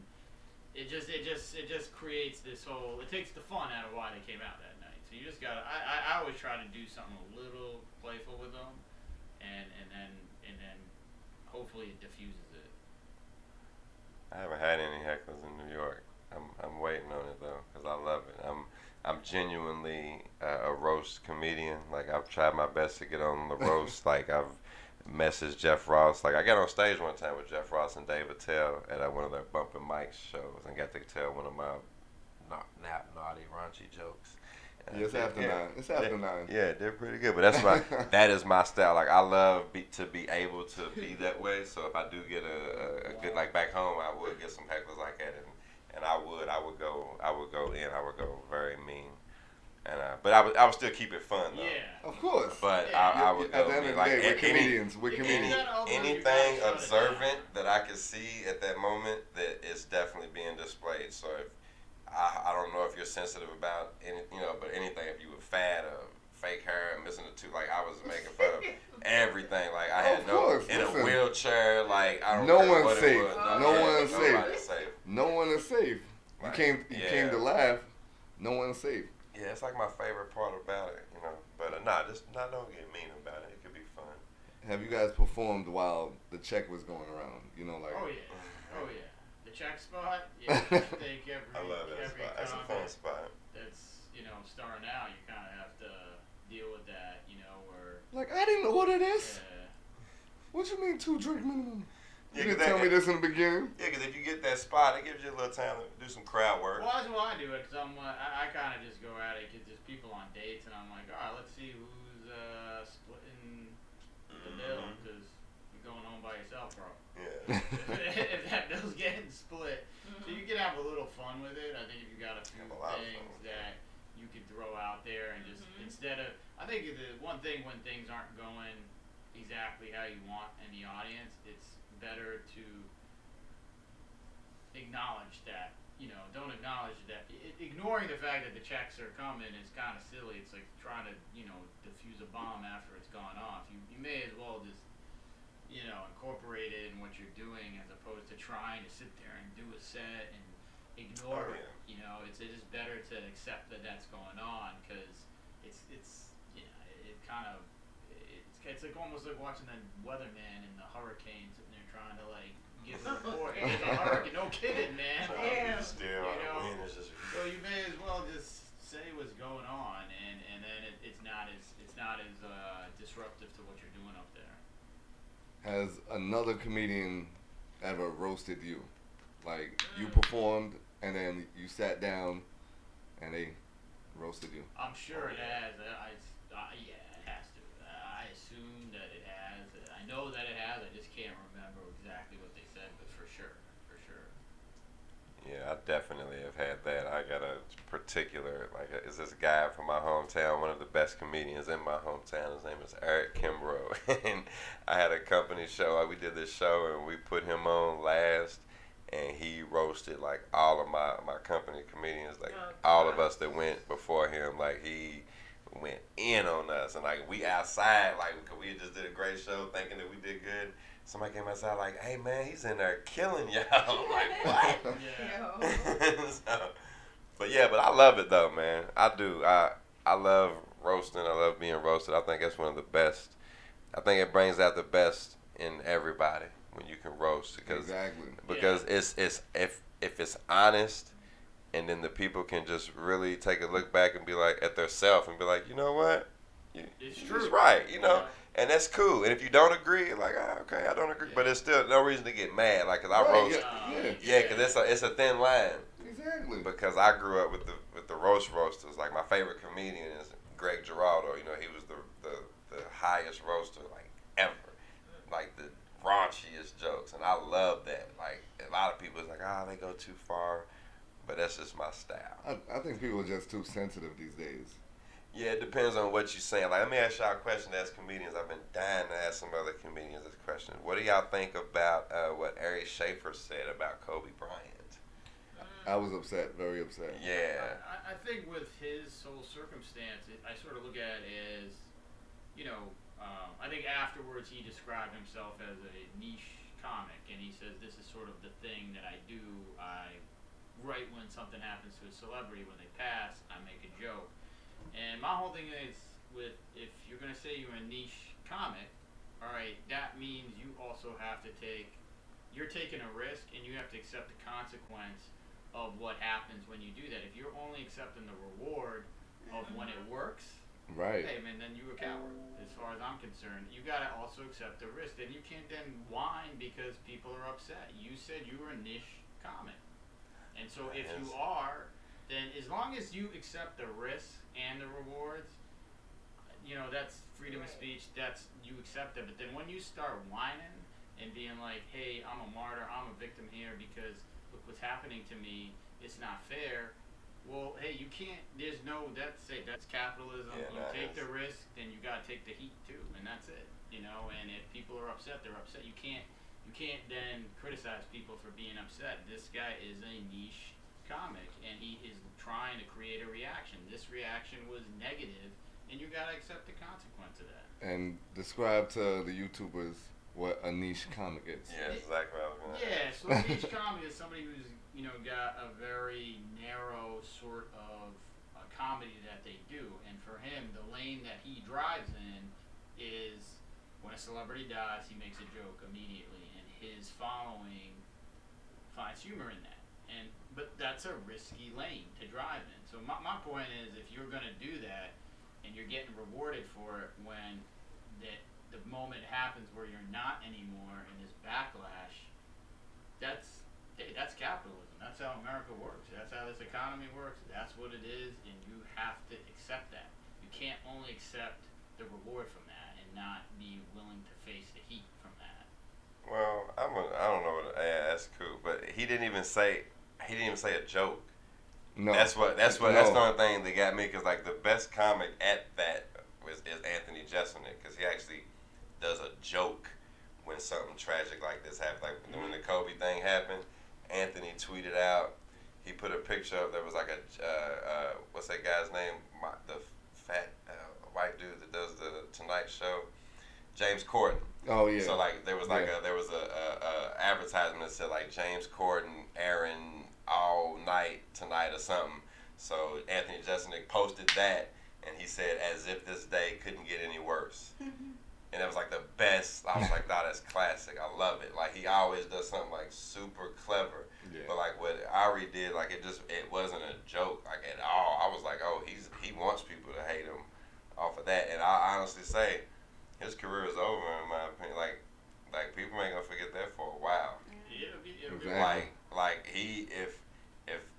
it just creates this whole. It takes the fun out of why they came out that night. So you just gotta. I always try to do something a little playful with them, and then hopefully it diffuses it. I haven't had any hecklers in New York. I'm waiting on it though, because I love it. I'm genuinely a roast comedian. Like, I've tried my best to get on the roast. Like, I've messaged Jeff Ross. Like, I got on stage one time with Jeff Ross and Dave Attell at one of their Bumpin' Mike shows, and got to tell one of my naughty, raunchy jokes. Yeah, it's after 9. It's after 9. Yeah, they're pretty good. But that is my style. Like, I love to be able to be that way. So if I do get a good, like back home, I would get some hecklers like that, and I would go very mean. And but I would still keep it fun though. Yeah, of course. But I would go at the end of the day, we're comedians. Anything observant that I could see at that moment that is definitely being displayed. So if I don't know if you're sensitive about but anything, if you were fat or fake hair and missing a tooth, like, I was making fun of everything. Like, I had in a wheelchair, like, I don't no care one's what safe. it was. No one's Nobody's safe. No one is safe. Like, you came to laugh. No one's safe. Yeah, it's like my favorite part about it, But don't get mean about it. It could be fun. Have you guys performed while the check was going around? Like. Oh yeah. The check spot. Yeah. I think I love that spot. That's a fun spot. That's starting out. You kind of have to deal with that, where. Like, I didn't order this. Yeah. What you mean 2 drink minimum? Yeah, you didn't tell me this in the beginning. Yeah, because if you get that spot, it gives you a little time to do some crowd work. Well, that's why I do it, because I kind of just go at it, because there's people on dates, and I'm like, all right, let's see who's splitting the bill, because you're going home by yourself, bro. Yeah. if that bill's getting split, so you can have a little fun with it. I think if you got a few things that you could throw out there, and just instead of, I think the one thing when things aren't going exactly how you want in the audience, it's better to acknowledge that, don't acknowledge acknowledge that ignoring the fact that the checks are coming is kind of silly. It's like trying to, defuse a bomb after it's gone off. You may as well just, incorporate it in what you're doing as opposed to trying to sit there and do a set and ignore it. It's just better to accept that that's going on because it's like almost like watching the weatherman and the hurricanes and they're trying to like give a report. It's a hurricane, no kidding, man. Damn. So you may as well just say what's going on, and then it's not as disruptive to what you're doing up there. Has another comedian ever roasted you? Like you performed and then you sat down and they roasted you? I'm sure it has. Yeah, it has to. I assume that it has. I know that it has. I just can't remember exactly what they said, but for sure. Yeah, I definitely have had that. I got a particular, is this guy from my hometown, one of the best comedians in my hometown. His name is Eric Kimbrough. And I had a company show. We did this show, and we put him on last, and he roasted, like, all of my company comedians, like, all of us that went before him. Like, he went in on us. And, like, we outside, like, because we just did a great show thinking that we did good. Somebody came outside like, hey, man, he's in there killing y'all. I'm like, what? Yeah. But I love it, though, man. I do. I love roasting. I love being roasted. I think that's one of the best. I think it brings out the best in everybody when you can roast. Because it's if it's honest, and then the people can just really take a look back and be like, at their self and be like, you know what? It's true. It's right, And that's cool. And if you don't agree, like, okay, I don't agree. Yeah. But it's still no reason to get mad. Like, cause I roast. Yeah, because it's a thin line. Exactly. Because I grew up with the roasters. Like, my favorite comedian is Greg Giraldo. He was the highest roaster, like, ever. Like, the raunchiest jokes. And I love that. Like, a lot of people is like, they go too far. But that's just my style. I think people are just too sensitive these days. Yeah, it depends on what you're saying. Like, let me ask y'all a question as comedians. I've been dying to ask some other comedians this question. What do y'all think about what Ari Shafer said about Kobe Bryant? I was upset, very upset. Yeah. I think with his whole circumstance, I sort of look at it as, I think afterwards he described himself as a niche comic, and he says this is sort of the thing that I do. Right when something happens to a celebrity, when they pass, I make a joke. And my whole thing is if you're going to say you're a niche comic, all right, that means you also have to you're taking a risk and you have to accept the consequence of what happens when you do that. If you're only accepting the reward of when it works, right? Hey, man, then you're a coward. As far as I'm concerned, you got to also accept the risk. And you can't then whine because people are upset. You said you were a niche comic. And so if you are, then as long as you accept the risks and the rewards, that's freedom of speech, you accept it. But then when you start whining and being like, hey, I'm a martyr, I'm a victim here because look what's happening to me, it's not fair. Well, hey, you can't, that's capitalism. Yeah, you take the risk, then you got to take the heat too, and that's it. And if people are upset, they're upset. You can't then criticize people for being upset. This guy is a niche comic, and he is trying to create a reaction. This reaction was negative, and you gotta accept the consequence of that. And describe to the YouTubers what a niche comic is. Yeah, exactly what I was gonna ask. So a niche comic is somebody who's got a very narrow sort of comedy that they do, and for him, the lane that he drives in is when a celebrity dies, he makes a joke immediately, and his following finds humor in that. But that's a risky lane to drive in. So my point is, if you're going to do that and you're getting rewarded for it when the moment happens where you're not anymore and there's backlash, that's capitalism. That's how America works. That's how this economy works. That's what it is, and you have to accept that. You can't only accept the reward from that and not be willing to face the heat from that. Well, I don't know. That's cool, but he didn't even say a joke. No, that's the only thing that got me, because like the best comic at that is Anthony Jeselnik, because he actually does a joke when something tragic like this happens. Like when the Kobe thing happened, Anthony tweeted out, he put a picture up. There was like a what's that guy's name? The fat white dude that does the Tonight Show, James Corden. Oh yeah. So like there was like a advertisement that said like James Corden airing all night tonight or something. So Anthony Jeselnik posted that, and he said, "As if this day couldn't get any worse." And that was like the best. I was like, "Nah, that's classic. I love it." Like he always does something like super clever. Yeah. But like what Ari did, like it wasn't a joke like at all. I was like, "Oh, he wants people to hate him off of that." And I honestly say, his career is over in my opinion. Like people ain't gonna forget that for a while. Yeah, exactly. Like if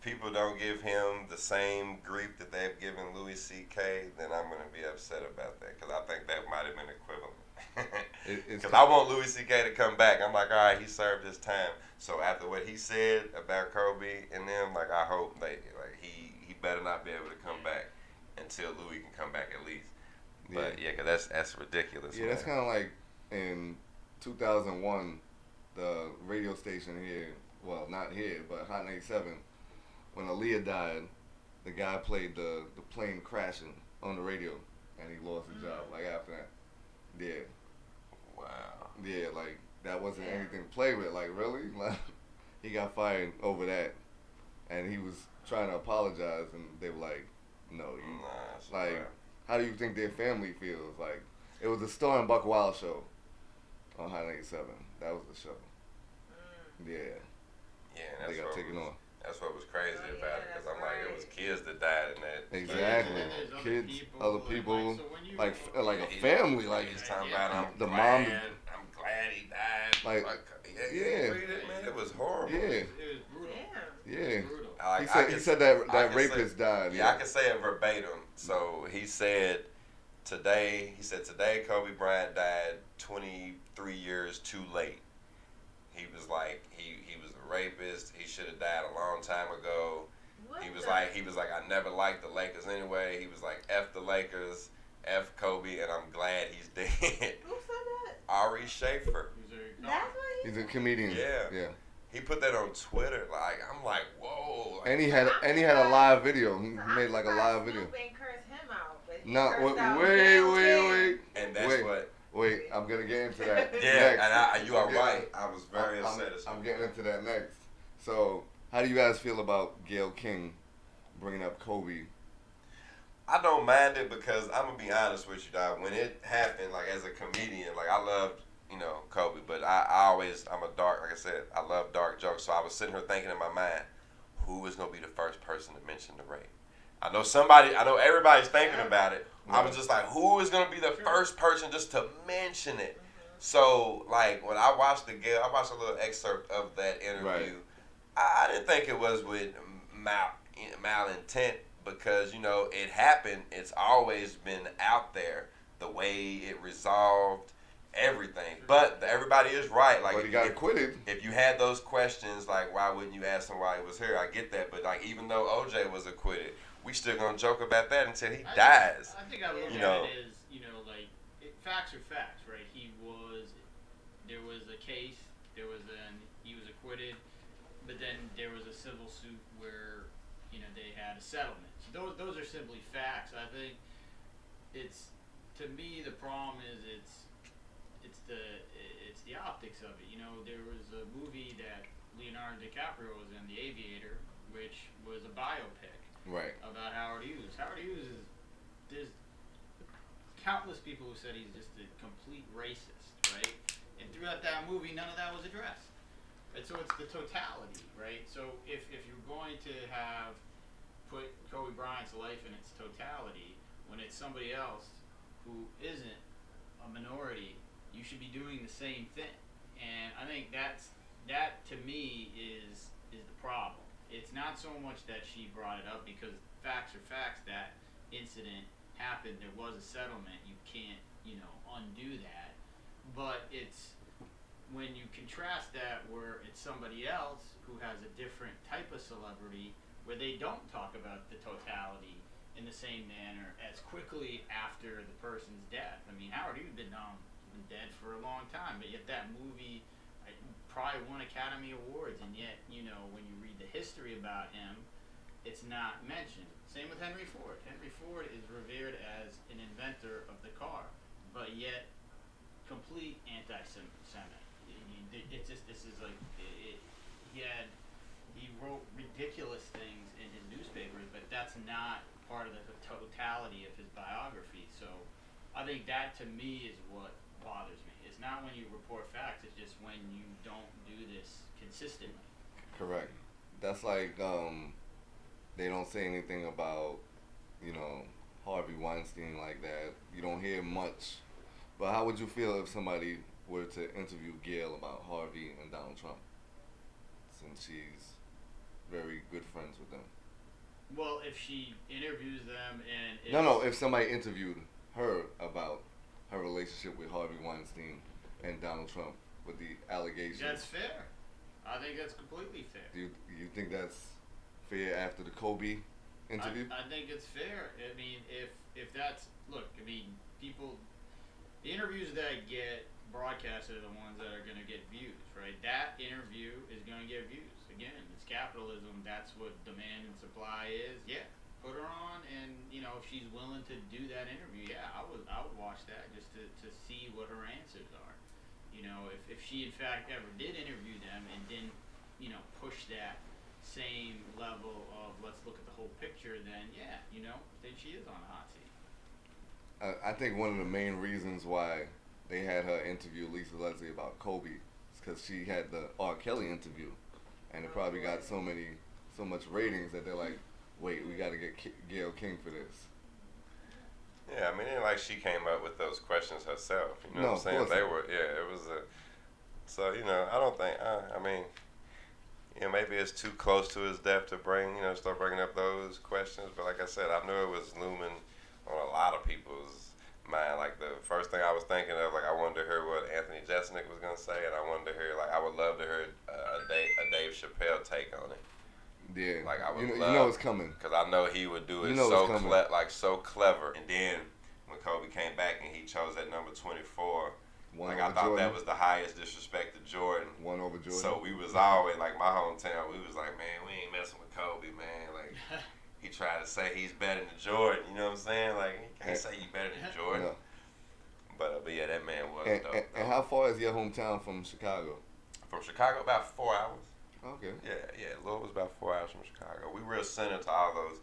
people don't give him the same grief that they've given Louis C.K., then I'm gonna be upset about that because I think that might have been equivalent. Because I want Louis C.K. to come back. I'm like, all right, he served his time. So after what he said about Kobe and them, like I hope he better not be able to come back until Louis can come back at least. But yeah, because that's ridiculous. Yeah, man. That's kind of like in 2001, the radio station here, well, not here, but Hot 97, when Aaliyah died, the guy played the plane crashing on the radio, and he lost his job. Like after that, yeah. Wow. Yeah, like that wasn't anything to play with. Like really, like he got fired over that, and he was trying to apologize, and they were like, "No, you like." Right. How do you think their family feels? Like, it was the Star and Buck Wild show on Hot 87. That was the show. Yeah. Yeah, they got taken on. That's what was crazy about it, because I'm like, it was kids that died in that. Exactly. Kids, other people, like a family. Like, he's talking about the mom. I'm glad he died. Like yeah. Man, it was horrible. Yeah. It was brutal. Yeah. Like, he said that rapist died. Yeah, I can say it verbatim. So he said today Kobe Bryant died 23 years too late. He was like he was a rapist. He should have died a long time ago. He was like I never liked the Lakers anyway. He was like F the Lakers, F Kobe, and I'm glad he's dead. Who said that? Ari Schaefer. That's what he's a comedian. Yeah. He put that on Twitter. Like I'm like, whoa. Like, and he had a live video. He made like a live video. No, wait. And that's Wait, I'm gonna get into that. Yeah, next. and you are right. I was very upset. I'm getting into that next. So, how do you guys feel about Gayle King bringing up Kobe? I don't mind it because I'm gonna be honest with you, dog. When it happened, like as a comedian, like I loved, Kobe, but I'm a dark, like I said, I love dark jokes. So I was sitting here thinking in my mind, who is gonna be the first person to mention the rape? I know everybody's thinking about it. I was just like, who is going to be the first person just to mention it? So, like, when I watched I watched a little excerpt of that interview. Right. I didn't think it was with malintent because, it happened. It's always been out there, the way it resolved everything. But everybody is right. Like, but he got acquitted. If you had those questions, like, why wouldn't you ask him why he was here? I get that. But, like, even though OJ was acquitted, we still gonna joke about that until he dies. I think I look at it as, facts are facts, right? There was a case, he was acquitted, but then there was a civil suit where, they had a settlement. So those are simply facts. I think to me, the problem is it's the optics of it. There was a movie that Leonardo DiCaprio was in, The Aviator, which was a biopic. Right. About Howard Hughes. Howard Hughes there's countless people who said he's just a complete racist, right? And throughout that movie, none of that was addressed. And so it's the totality, right? So if you're going to put Kobe Bryant's life in its totality, when it's somebody else who isn't a minority, you should be doing the same thing. And I think that to me is the problem. It's not so much that she brought it up because facts are facts. That incident happened. There was a settlement. You can't, undo that. But it's when you contrast that where it's somebody else who has a different type of celebrity where they don't talk about the totality in the same manner as quickly after the person's death. I mean, Howard Hughes been dead for a long time, but yet that movie probably won Academy Awards, and yet, when you read the history about him, it's not mentioned. Same with Henry Ford. Henry Ford is revered as an inventor of the car, but yet complete anti-Semitic. It's just, this is like, he wrote ridiculous things in his newspapers, but that's not part of the totality of his biography. So I think that to me is what bothers me. It's not when you report facts, it's just when you don't do this consistently. Correct. That's like they don't say anything about, Harvey Weinstein like that. You don't hear much. But how would you feel if somebody were to interview Gail about Harvey and Donald Trump, since she's very good friends with them? Well, if she interviews them and if somebody interviewed her about her relationship with Harvey Weinstein and Donald Trump with the allegations. That's fair. I think that's completely fair. Do you think that's fair after the Kobe interview? I think it's fair. I mean, if that's, look, I mean, people, the interviews that get broadcasted are the ones that are going to get views, right? That interview is going to get views. Again, it's capitalism. That's what demand and supply is. Yeah, put her on, and if she's willing to do that interview, yeah, I would watch that just to see what her answers are. If she in fact ever did interview them and didn't push that same level of let's look at the whole picture, then yeah, then she is on a hot seat. I think one of the main reasons why they had her interview Lisa Leslie about Kobe is because she had the R. Kelly interview, and it probably got so much ratings that they're like, wait, we got to get Gayle King for this. Yeah, I mean, it ain't like she came up with those questions herself. You know what I'm saying? They were, it was a. So I don't think. I mean, maybe it's too close to his death to start bringing up those questions. But like I said, I knew it was looming on a lot of people's mind. Like the first thing I was thinking of, like I wanted to hear what Anthony Jeselnik was gonna say, and I wanted to hear, like, I would love to hear a Dave Chappelle take on it. Yeah, like I would love, it's coming, because I know he would do it so clever. And then when Kobe came back and he chose that number 24, I thought that was the highest disrespect to Jordan. One over Jordan. So we was always, like, my hometown, we was like, man, we ain't messing with Kobe, man. Like he tried to say he's better than Jordan. You know what I'm saying? Like he can't say you better than Jordan. Yeah. But yeah, that man was dope. And how far is your hometown from Chicago? From Chicago, about 4 hours. Okay. Yeah. Louisville's about 4 hours from Chicago. We real center to all those.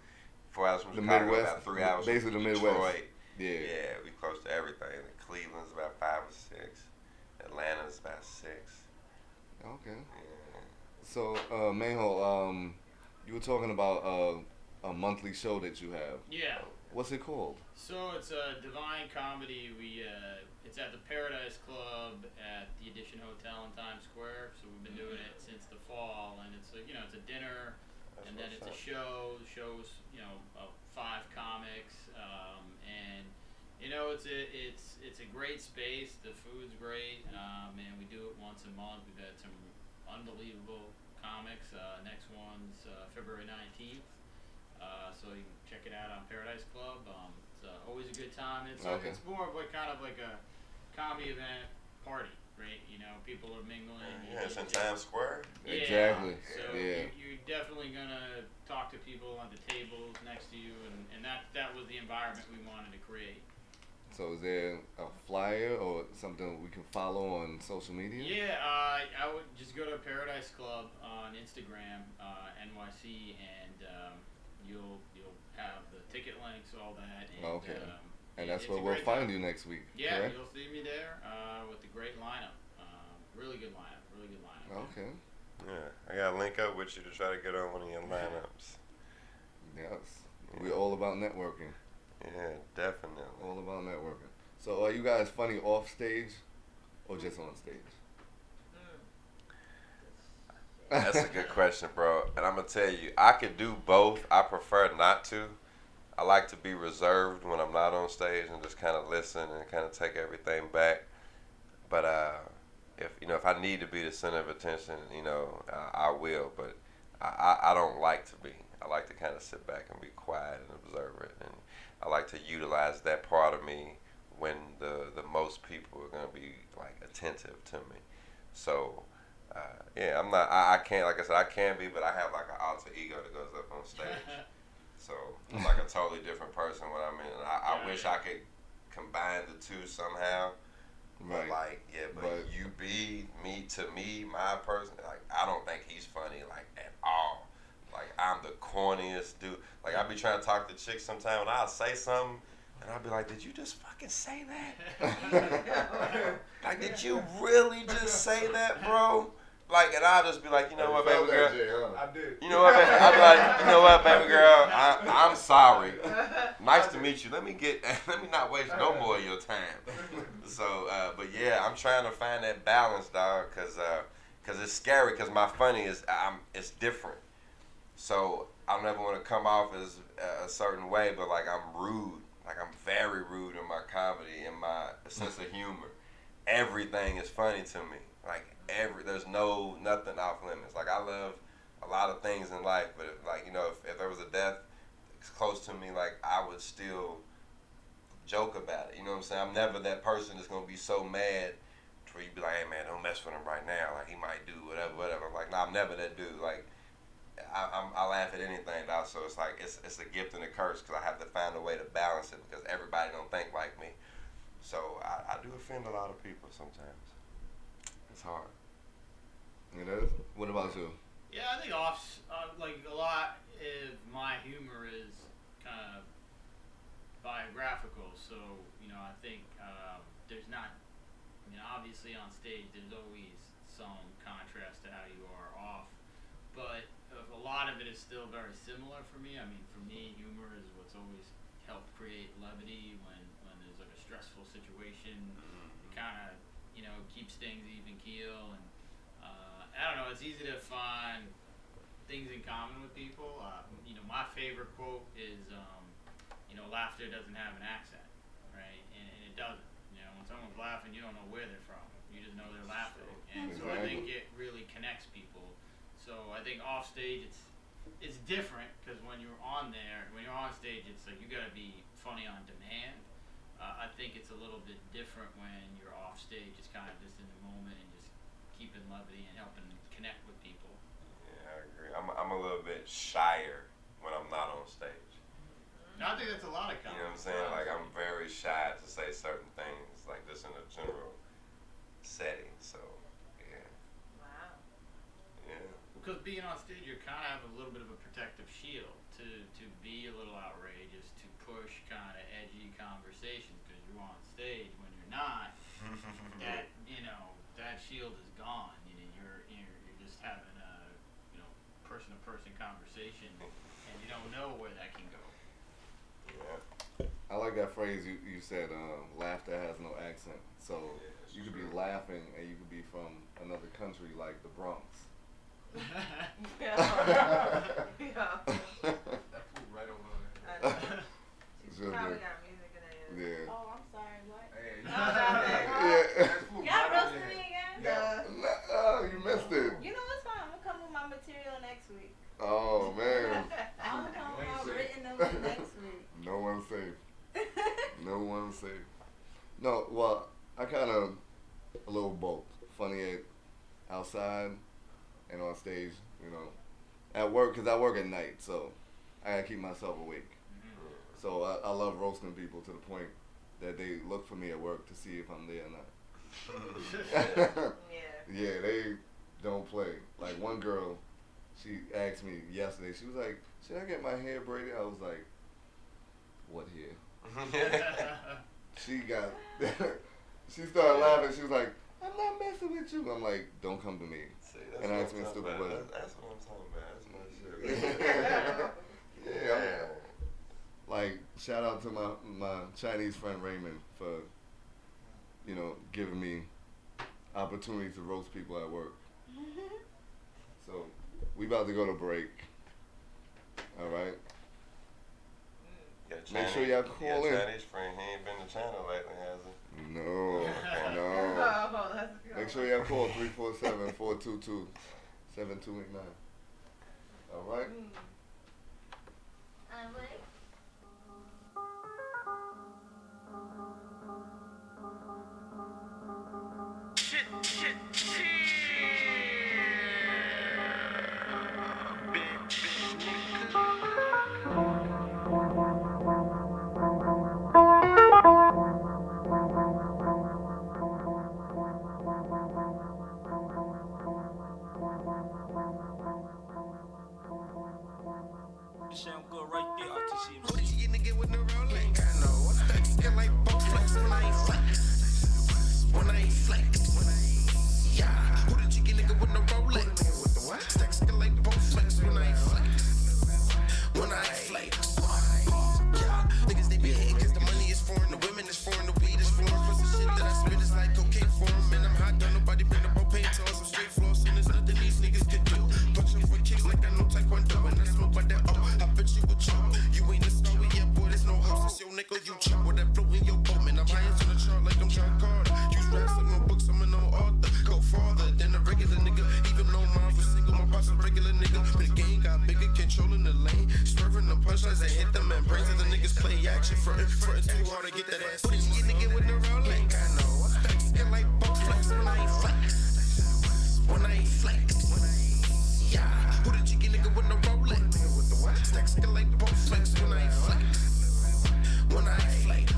4 hours from the Chicago, Midwest, about 3 hours basically from the Detroit. Midwest. Yeah, we close to everything. Cleveland's about 5 or 6. Atlanta's about 6. Okay. Yeah. So, Mayho, you were talking about a monthly show that you have. Yeah. What's it called? So it's a Divine Comedy. It's at the Paradise Club at the Edition Hotel in Times Square. So we've been doing it since the fall, and it's a dinner, and then it's a show. The show's 5 comics, and it's a great space. The food's great, and we do it once a month. We've had some unbelievable comics. Next one's February 19th. So you can check it out on Paradise Club. It's always a good time. It's more of kind of like a comedy event party, right? People are mingling. Yeah, it's in Times Square. Yeah. Exactly. So you're definitely gonna talk to people at the tables next to you, and that was the environment we wanted to create. So is there a flyer or something we can follow on social media? Yeah, I would just go to Paradise Club on Instagram, NYC, and you'll have the ticket links, all that. And, and that's where we'll find you next week. Yeah, correct? You'll see me there with a great lineup. Really good lineup. Okay. Yeah, I gotta link up with you to try to get on one of your lineups. Yes, we're all about networking. Yeah, definitely. All about networking. So are you guys funny off stage or just on stage? That's a good question, bro. And I'm gonna tell you, I could do both. I prefer not to. I like to be reserved when I'm not on stage and just kind of listen and kind of take everything back. But if I need to be the center of attention, I will. But I don't like to be. I like to kind of sit back and be quiet and observe it. And I like to utilize that part of me when the most people are gonna be like attentive to me. So Yeah, I'm not. I can't. Like I said, I can be, but I have like an alter ego that goes up on stage. So I'm like a totally different person when I'm in. I wish I could combine the two somehow. But like, but you be me to me, my person. Like, I don't think he's funny like at all. Like, I'm the corniest dude. Like, I be trying to talk to chicks sometimes, and I'll say something, and I'll be like, "Did you just fucking say that? Like, did you really just say that, bro?" Like, and I'll just be like, "You know what, baby girl? I did. You know what, I'll be like, you know what, baby girl? I'm sorry. Nice to meet you. Let me not waste no more of your time." So, but yeah, I'm trying to find that balance, dog, cause it's scary, cause my funny is, it's different. So I never want to come off as a certain way, but like I'm rude. Like I'm very rude in my comedy and my sense of humor. Everything is funny to me. Like there's nothing off limits. Like I love a lot of things in life, but if there was a death close to me, like I would still joke about it. You know what I'm saying? I'm never that person that's gonna be so mad to where you be like, "Hey man, don't mess with him right now. Like he might do whatever." I'm like, nah, I'm never that dude. Like I laugh at anything, dog. So it's like it's a gift and a curse, because I have to find a way to balance it, because everybody don't think like me. So I do offend a lot of people sometimes. It's hard. It is. What about you? Yeah, I think like a lot of my humor is kind of biographical. So I think there's not. Obviously on stage there's always some contrast to how you are off, but a lot of it is still very similar for me. I mean, for me, humor is what's always helped create levity when there's like a stressful situation. It kind of keeps things even keel, and I don't know. It's easy to find things in common with people. My favorite quote is, laughter doesn't have an accent, right? And it doesn't. When someone's laughing, you don't know where they're from. You just know they're laughing, and so I think it really connects people. So I think off stage it's different, because when you're on stage, it's like you gotta be funny on demand. I think it's a little bit different when you're off stage. It's kind of just in the moment and just keeping levity and helping connect with people. Yeah, I agree. I'm a little bit shyer when I'm not on stage. I think that's a lot of comedy. You know what I'm saying? Like I'm very shy to say certain things, like just in a general setting. So yeah. Wow. Yeah. Because being on stage, you kind of have a little bit of a protective shield to be a little outrageous, to push kind of edgy conversations, because you're on stage. When you're not, that shield is gone. You're just having a person-to-person conversation, and you don't know where that can go. Yeah. I like that phrase you said, laughter has no accent. So you could be laughing and you could be from another country, like the Bronx. Yeah. That food right over there. She's probably got music in there. Yeah. Oh, I'm sorry. What? Hey, Y'all roasting me again? You missed it. You know what's fine. I'm gonna come with my material next week. Oh man. I'm gonna come with my written notes next week. No one's safe. No one's safe. No, well, I kind of a little both. Funny outside and on stage, at work, because I work at night, so I gotta keep myself awake. So I love roasting people to the point that they look for me at work to see if I'm there or not. Yeah, they don't play. Like one girl, she asked me yesterday, she was like, "Should I get my hair braided?" I was like, "What hair?" She started laughing. She was like, "I'm not messing with you." I'm like, "Don't come to me." See, that's and what ask me a I'm stupid talking question. about. That's what I'm talking about. That's my shit. Yeah. Like, shout out to my Chinese friend Raymond for, giving me opportunity to roast people at work. So, we about to go to break. All right. Make sure y'all call in. Chinese friend, he ain't been to China lately, has he? No. Oh, that's good. Make sure y'all call 347-422-7289. All right. Shit. This sound good right there. Who did you get nigga with the Rolex? I know. Stacks get like both flex when I ain't flex. When I ain't flex. Yeah. Who did you get nigga with the Rolex? With the what? Stacks get like both flex when I ain't flex. When I ain't flex. Yeah. Niggas they be hating cause the money is foreign, the women is foreign, the weed is foreign. Plus the shit that I spit is like cocaine for 'em. And I'm hot, don't nobody bring the propane to us. I'm straight floss and there's nothing these niggas can do. Punch up for kicks like I know taekwondo. And I smoke by that, oh, I bet you would choke. You ain't a star, yeah, boy, there's no house. It's your nickel, you choke with that float in your boat. Man, I'm high on the chart like I'm John Carter. Use raps like no books, I'm an old author. Go farther than a regular nigga. Even though mine was single, my boss a regular nigga. But the game got bigger, controlling the lane. Swerving the punchlines that hit them and brains of the niggas play action. Frontin' too hard to get that ass. Who did you get nigga with the Rolex? I know. Stacks get like both flex when I ain't flex. When I ain't flex. Yeah. Who did you get nigga with the Rolex? With the what? Stacks get like both flex when I ain't flex. When I ain't flex.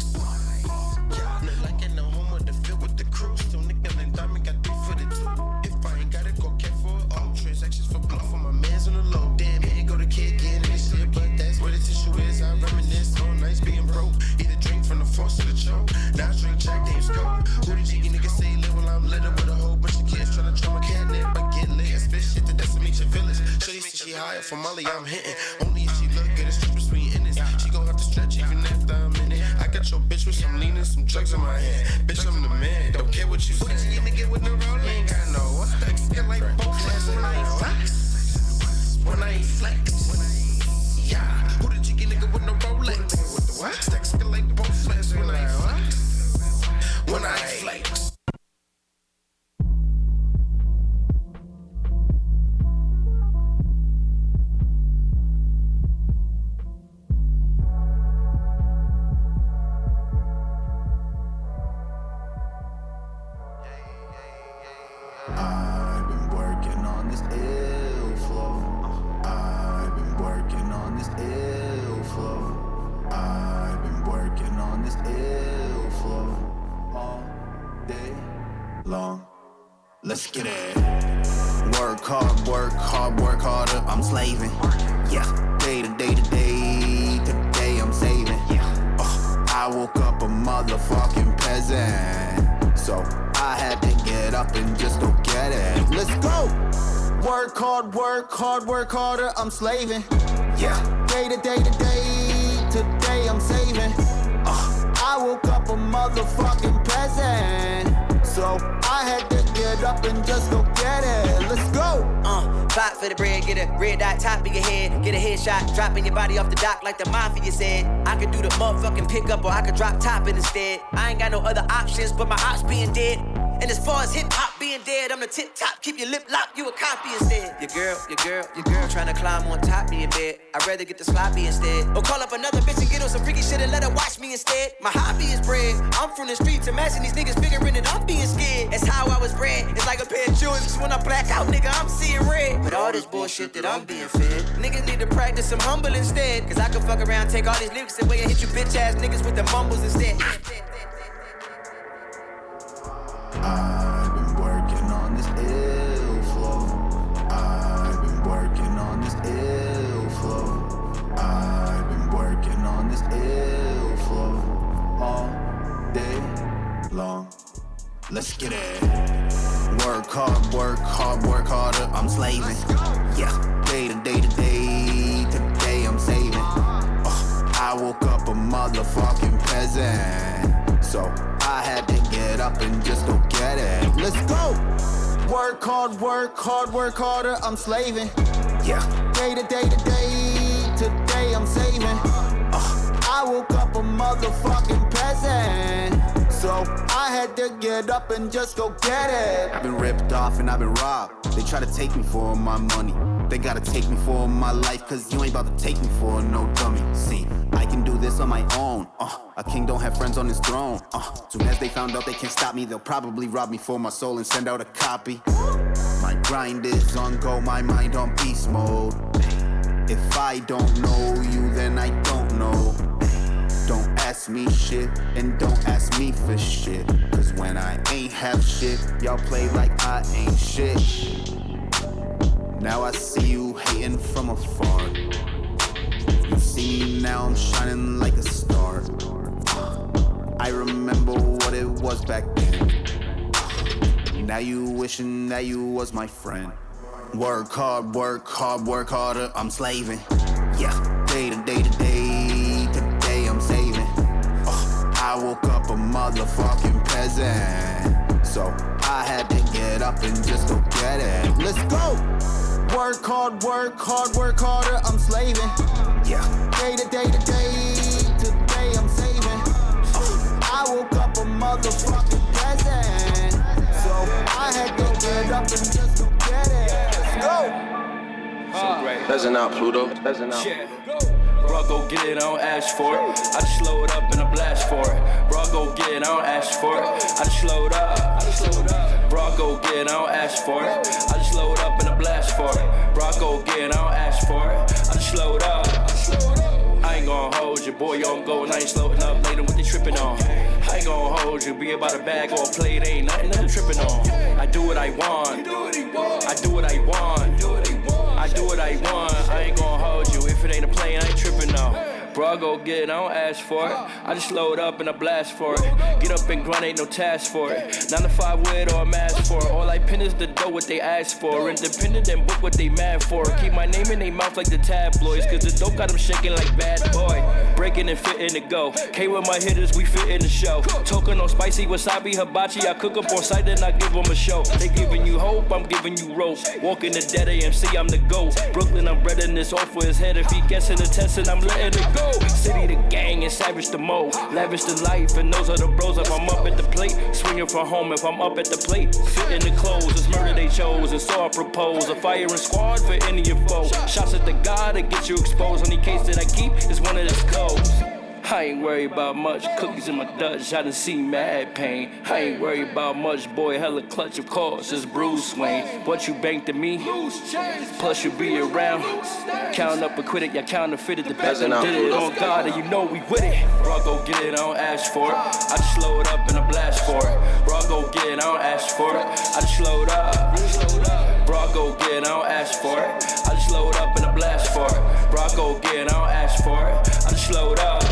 Yeah. Look like in the home of the field with the crew. Still nickel and diamond got 3 for the 2. If I ain't got it, go care for it. All transactions for bluff for my mans on the low. Damn, here go the kid getting this shit. But that's where the tissue is. I reminisce on nights being broke. Eat a drink from the force to the choke. Now I drink Jack Dave's Coke. Who the jiggy nigga say live while I'm little with a whole bunch of kids trying to try my catnip. But get lit. Spit shit to decimate your village. Shorty said she higher for Molly, I'm hitting. Only if she look good, it's triple sweet in this. She gon' have to stretch even after I'm in it. I got your bitch with some lean and some drugs in my hand. Bitch, I'm the man. Don't care what you say. Who did you nigga with the Rolex? I know. Stacks get like both flex when I ain't flex. When I ain't flex. Yeah. Who did you get nigga with the Rolex? With the what? Stacks get like both flex when I ain't flex. When I ain't flex. I've been working on this ill flow. I've been working on this ill flow. I've been working on this ill flow all day long. Let's get it. Work hard, work hard, work harder. I'm slaving. Yeah, day to day to day. Today I'm saving. I woke up a motherfucking peasant, so I had to get up and just go get it. Let's go! Work hard, work hard, work harder, I'm slaving. Yeah, day to day to day, today I'm saving. I woke up a motherfucking peasant, so I had to get up and just go get it. Let's go! Fight for the bread, get a red dot top of your head. Get a headshot, dropping your body off the dock like the mafia said. I could do the motherfucking pickup or I could drop top it instead. I ain't got no other options but my ops being dead. And as far as hip-hop being dead, I'm the tip top, keep your lip locked, you a copy instead. Your girl tryna climb on top me in bed. I'd rather get the sloppy instead. Or call up another bitch and get on some freaky shit and let her watch me instead. My hobby is bread, I'm from the streets, imagine these niggas figuring that I'm being scared. That's how I was bred, it's like a pair of jewels, cause when I black out, nigga, I'm seeing red. But all this bullshit that I'm being fed, niggas need to practice some humble instead. Cause I can fuck around, take all these lyrics away and hit you bitch ass niggas with the mumbles instead. I've been working on this ill flow. I've been working on this ill flow. I've been working on this ill flow all day long. Let's get it. Work hard, work harder, I'm slaving. Yeah, day to day to day, today I'm saving. I woke up a motherfucking peasant, so I had to get up and just go get it. Let's go! Work hard, work harder, I'm slaving. Yeah, day to day to day, today I'm saving. I woke up a motherfucking peasant, so I had to get up and just go get it. I've been ripped off and I've been robbed. They try to take me for my money. They gotta take me for my life, cause you ain't about to take me for no dummy. See, I can do this on my own. A king don't have friends on his throne. Soon as they found out they can't stop me, they'll probably rob me for my soul and send out a copy. My grind is on go, my mind on beast mode. If I don't know you, then I don't know. Don't ask me shit, and don't ask me for shit. Cause when I ain't have shit, y'all play like I ain't shit. Now I see you hating from afar. now I'm shining like a star. I remember what it was back then. Now you wishing that you was my friend. Work hard, work hard, work harder, I'm slaving. Yeah, day to day to day, today I'm saving. I woke up a motherfucking peasant, so I had to get up and just go get it. Let's go! Work hard, work hard, work harder, I'm slaving. Yeah, day to day to day, today I'm saving. I woke up a motherfucking peasant, so I had to get up and just go get it. Let's go! Peasant out, Pluto. Peasant out. Yeah. Bro, go get it, I don't ask for it. I just slow it up and I blast for it. Bro, go get it, I don't ask for it. I just slow it up. Bro, go get it, I don't ask for it. I just slow it up and I blast for it. Bro, go get it, I don't ask for it. I just slow it up. I ain't gon' hold you, boy, on go and I ain't slowing up later what they tripping on. I ain't gon' hold you, be about a bag or a plate, ain't nothing I'm tripping on. I do what I want. I do what I want. I do what I want. I ain't gon' hold you. If it ain't a plane, I ain't tripping on. Bro, I go get it, I don't ask for it. I just load up and I blast for it. Get up and grunt, ain't no task for it. 9 to 5 with or a mask for it. All I pin is the dough, what they ask for. Independent and book what they mad for. Keep my name in their mouth like the tabloids, cause the dope got them shaking like bad boy. Breaking and fitting to go. K with my hitters, we fit in the show. Token on spicy wasabi hibachi. I cook up on site and I give them a show. They giving you hope, I'm giving you rope. Walking the dead AMC, I'm the GOAT. Brooklyn, I'm breading this off for his head. If he guessing the test and I'm letting it go. City the gang and savage the mo. Lavish the life and those are the bros. If I'm up at the plate, swinging from home. If I'm up at the plate, fitting the clothes. It's murder they chose and so I propose. A firing squad for any of your foes. Shots at the guy to get you exposed. Only case that I keep is one of his codes. I ain't worried about much, cookies in my Dutch, I done see mad pain. I ain't worried about much, boy, hella clutch, of course, it's Bruce Wayne. What you bank to me, plus you be around. Count up a critic, y'all counterfeited the best and did it on God, and you know we with it. Bro, I go get it, I don't ask for it. I just slow it up and I blast for it. Bro, I go get it, I don't ask for it. I just slow it up. Bro, I go get it, I don't ask for it. I just slow it up and I blast for it. Bro, I go get it, I don't ask for it. I just slow it up.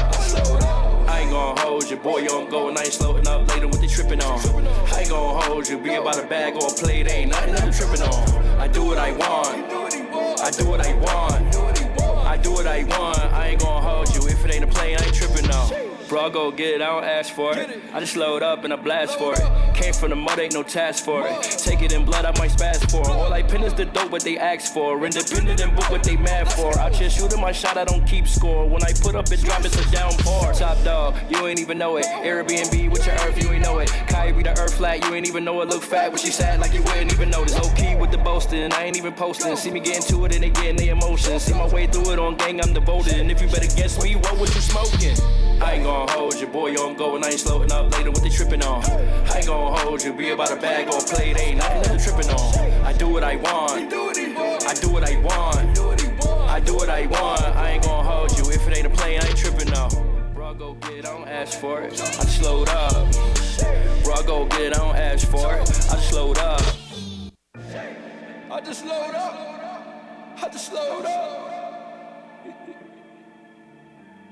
I ain't gon' hold you, boy, you don't go and I ain't slowing up later what they tripping on. I ain't gon' hold you, be about a bag or a plate, ain't nothing I'm tripping on. I do what I want. I do what I want. I do what I want. I ain't gon' hold you, if it ain't a plane, I ain't tripping on. Bro, I go get it, I don't ask for it. I just load up and I blast for it. Came from the mud, ain't no task for it. Take it in blood, I might spaz for it. All I pin is the dope, what they ask for. Independent and book what they mad for. Out here shooting my shot, I don't keep score. When I put up and drop, it's a downpour. Top dog, you ain't even know it. Airbnb with your earth, you ain't know it. Kyrie the earth flat, you ain't even know it. Look fat, but she sad like you wouldn't even notice. Low key with the boasting, I ain't even posting. See me getting to it and they getting their emotions. See my way through it on gang, I'm devoted. And if you better guess me, what was you smoking? I ain't gon' hold you, boy, you don't go and I ain't slowing up later what they tripping on. I ain't gon' hold you, be about a bag or a plate, ain't nothing I'm tripping on. I do what I want. I do what I want. I do what I want. I ain't gon' hold you, if it ain't a plane, I ain't tripping on. Bro, I go get it, I don't ask for it. I just slowed up. Bro, I go get it, I don't ask for it. I just slowed up. I just slowed up. I just slowed up.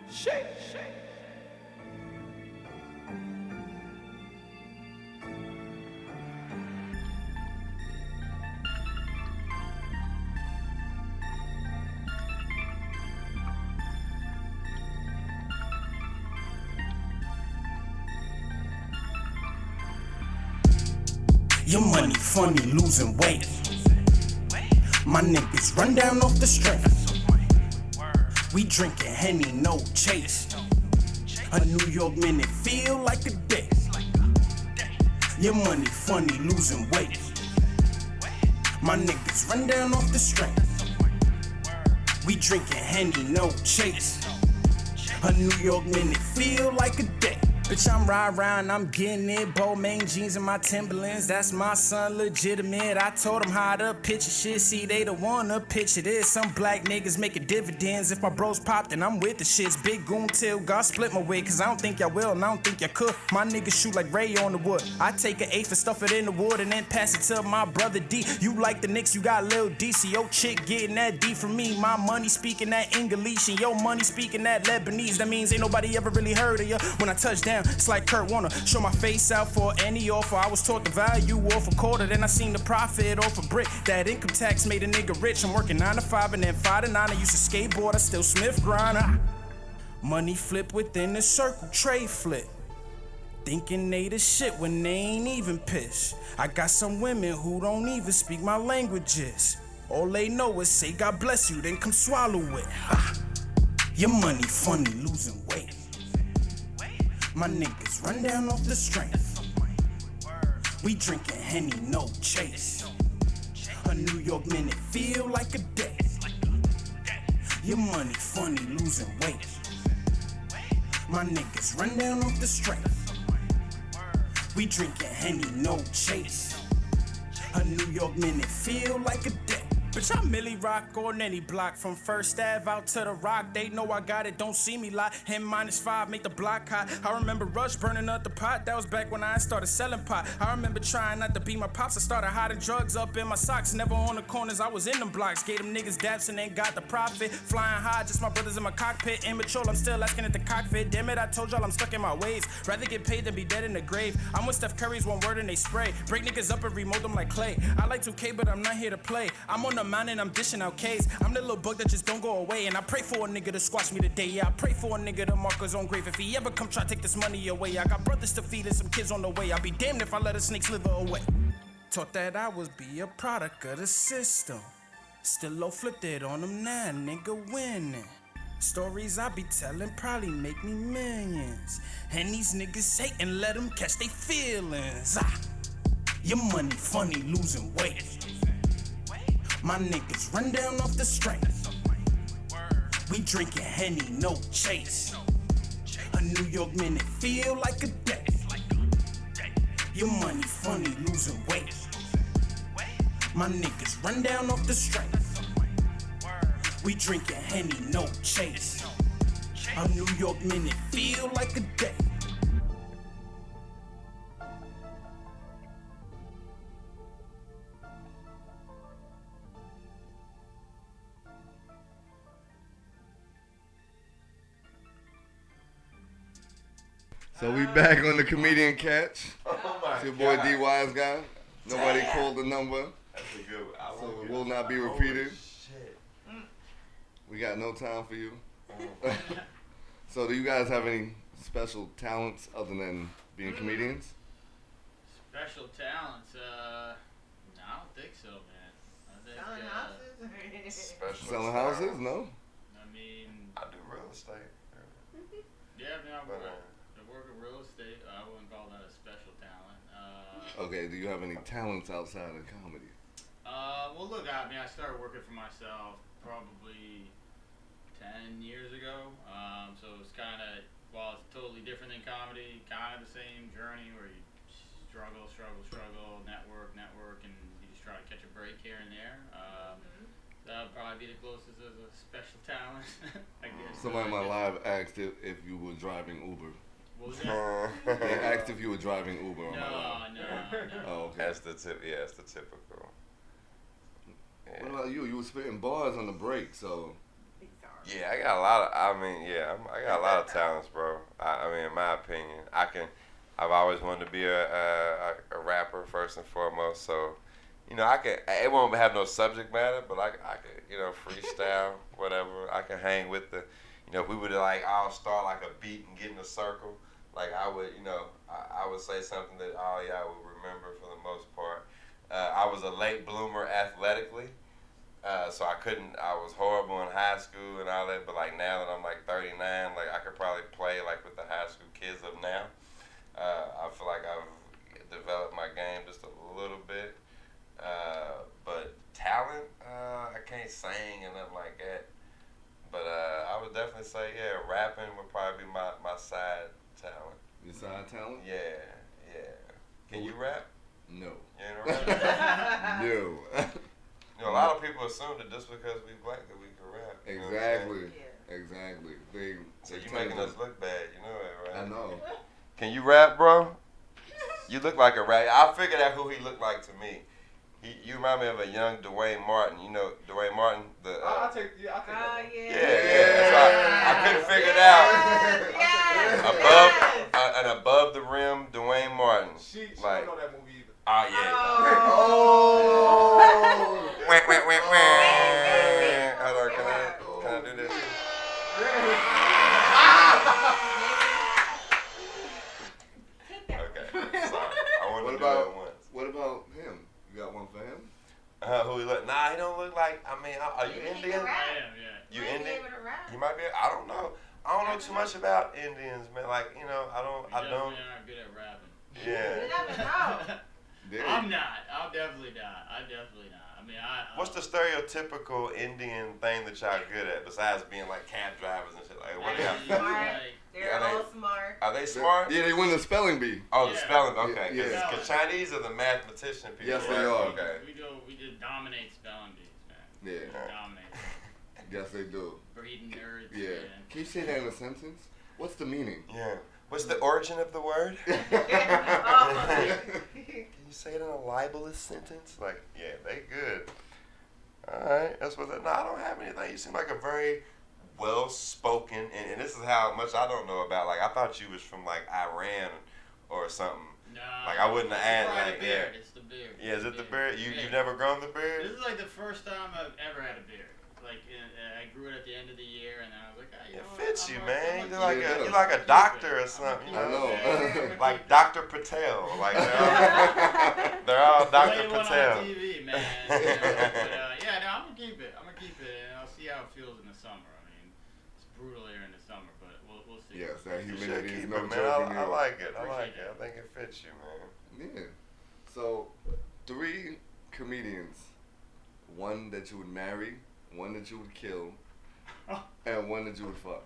Shake. Your money funny, losing weight. My niggas run down off the strength. We drinking Henny, no chase. A New York minute feel like a day. Your money funny, losing weight. My niggas run down off the strength. We drinking Henny, no chase. A New York minute feel like a day. Bitch, I'm riding around, I'm getting it. Balmain jeans and my Timberlands. That's my son, legitimate. I told him how to picture shit. See, they the one to picture this. Some black niggas making dividends. If my bros popped, then I'm with the shits. Big goon till God split my way. Cause I don't think y'all will and I don't think y'all could. My niggas shoot like Ray on the wood. I take an eighth and stuff it in the wood and then pass it to my brother D. You like the Knicks, you got Lil DC. Yo chick getting that D from me. My money speaking that English and your money speaking that Lebanese. That means ain't nobody ever really heard of ya. When I touch down, it's like Kurt Warner. Show my face out for any offer. I was taught the value off a quarter, then I seen the profit off a brick. That income tax made a nigga rich. I'm working 9 to 5 and then 5 to 9. I used to skateboard, I still Smith grinder. Money flip within the circle, trade flip. Thinking they the shit when they ain't even pissed. I got some women who don't even speak my languages. All they know is say God bless you, then come swallow it. Your money funny, losing weight. My niggas run down off the strength. We drinking Henny, no chase. A New York minute feel like a day. Your money funny, losing weight. My niggas run down off the strength. We drinking Henny, no chase. A New York minute feel like a day. Bitch, I Millie rock on any block. From First Ave out to the Rock. They know I got it, don't see me lie. N-5 make the block hot. I remember Rush burning up the pot. That was back when I started selling pot. I remember trying not to be my pops. I started hiding drugs up in my socks. Never on the corners, I was in them blocks. Gave them niggas daps and then got the profit. Flying high, just my brothers in my cockpit. Immature, I'm still asking at the cockpit. Damn it, I told y'all I'm stuck in my ways. Rather get paid than be dead in the grave. I'm with Steph Curry's one word and they spray. Break niggas up and remold them like clay. I like 2K, but I'm not here to play. I'm on the mountain, I'm dishing out K's. I'm the little bug that just don't go away. And I pray for a nigga to squash me today. Yeah, I pray for a nigga to mark his own grave. If he ever come try to take this money away. I got brothers to feed and some kids on the way. I'll be damned if I let a snake slither away. Taught that I was be a product of the system. Still low flipped it on them now, nigga winning. Stories I be telling probably make me millions. And these niggas hatin', let them catch they feelings. Your money funny, losing weight. My niggas run down off the strength. We drinking Henny, no chase. A New York minute feel like a day. Your money funny, losing weight. My niggas run down off the strength. We drinking Henny, no chase. A New York minute feel like a day. So we back on the comedian catch. Oh my it's your boy God. DWiseGuy. Nobody called the number, That's a good one. so it will not be Holy repeated. shit. We got no time for you. So do you guys have any special talents other than being comedians? Special talents? No, I don't think so, man. I think, Selling houses? Special Selling talent. houses? No. I mean, I do real estate. yeah, I mean, I But, work in real estate. I wouldn't call that a special talent. Okay. Do you have any talents outside of comedy? Well, look, I mean, I started working for myself probably 10 years ago. So it's kind of, while it's totally different than comedy, kind of the same journey where you struggle, network, and you just try to catch a break here and there. That would probably be the closest as a special talent, I guess. Somebody in my live asked if you were driving Uber. What was that? They asked if you were driving Uber on my live. No. Oh, okay. That's the tip. Yeah, that's the typical. Yeah. What about you? You were spitting bars on the break, so. Yeah, I got a lot of. I mean, yeah, I got a lot of talents, bro. I mean, in my opinion, I've always wanted to be a rapper first and foremost. So, you know, I can. It won't have no subject matter, but I could, you know, freestyle, whatever. I can hang with the. You know, if we were to like all start like a beat and get in a circle, like I would, you know, I would say something that all y'all would remember for the most part. I was a late bloomer athletically. So I was horrible in high school and all that, but like now that I'm like 39, like I could probably play like with the high school kids of now. I feel like I've developed my game just a little bit. But talent, I can't sing and nothing like that. But I would definitely say, yeah, rapping would probably be my side talent. Your side talent? Yeah. Can you rap? No. You ain't a rapper? No. You know, a lot of people assume that just because we black that we can rap. Exactly. Exactly. So you making us look bad, you know that, right? I know. Can you rap, bro? You look like a rap. I figured out who he looked like to me. You remind me of a young Dwayne Martin. You know Dwayne Martin? I'll take that. Yeah. So I couldn't figure it out. Above the rim, Dwayne Martin. She like, don't know that movie either. Oh yeah. Hold on, can I do this? Okay. Sorry. I wanted to do that once. What about him? You got one for him? Who he look? Nah, he don't look like. I mean, are you Indian? I am, yeah. You Indian? He might be. I don't know. I don't know too much about Indians, man. Like, you know, I don't. Definitely not good at rapping. Yeah. You never know. I'm not. I'm definitely not. I mean, What's the stereotypical Indian thing that y'all good at besides being like cab drivers and shit? Like, what do y'all? They're all smart. Are they smart? Yeah, they win the spelling bee. Oh, the spelling. Okay. Yeah. Because Chinese are the mathematician people. Yes, they right? are. Okay. We just dominate spelling bees, man. Yeah. Dominate. Yes, they do. Breeding nerds. Yeah. Man. Can you say that in a sentence? What's the meaning? Yeah. What's the origin of the word? Can you say it in a libelous sentence? Like, yeah, they good. All right, that's what. No, I don't have anything. You seem like a very well-spoken, and this is how much I don't know about. Like, I thought you was from like Iran or something. No. Like, I wouldn't have asked. Like, the beard. It's the beard. Yeah, is it the beard? You've never grown the beard? This is like the first time I've ever had a beard. Like, I grew it at the end of the year, and then I was like, It fits you, man. You're like a doctor or something. You know? I know. Like Dr. Patel. Like they're all Dr. Patel. On TV, man. But, no, I'm gonna keep it. And I'll see how it feels in the summer. I mean, it's brutal here in the summer, but we'll see. Yes, that humidity is keep no it, joke. man. I like it. I think it fits you, man. Yeah. So, 3 comedians. One that you would marry, one that you would kill, and one that you would fuck.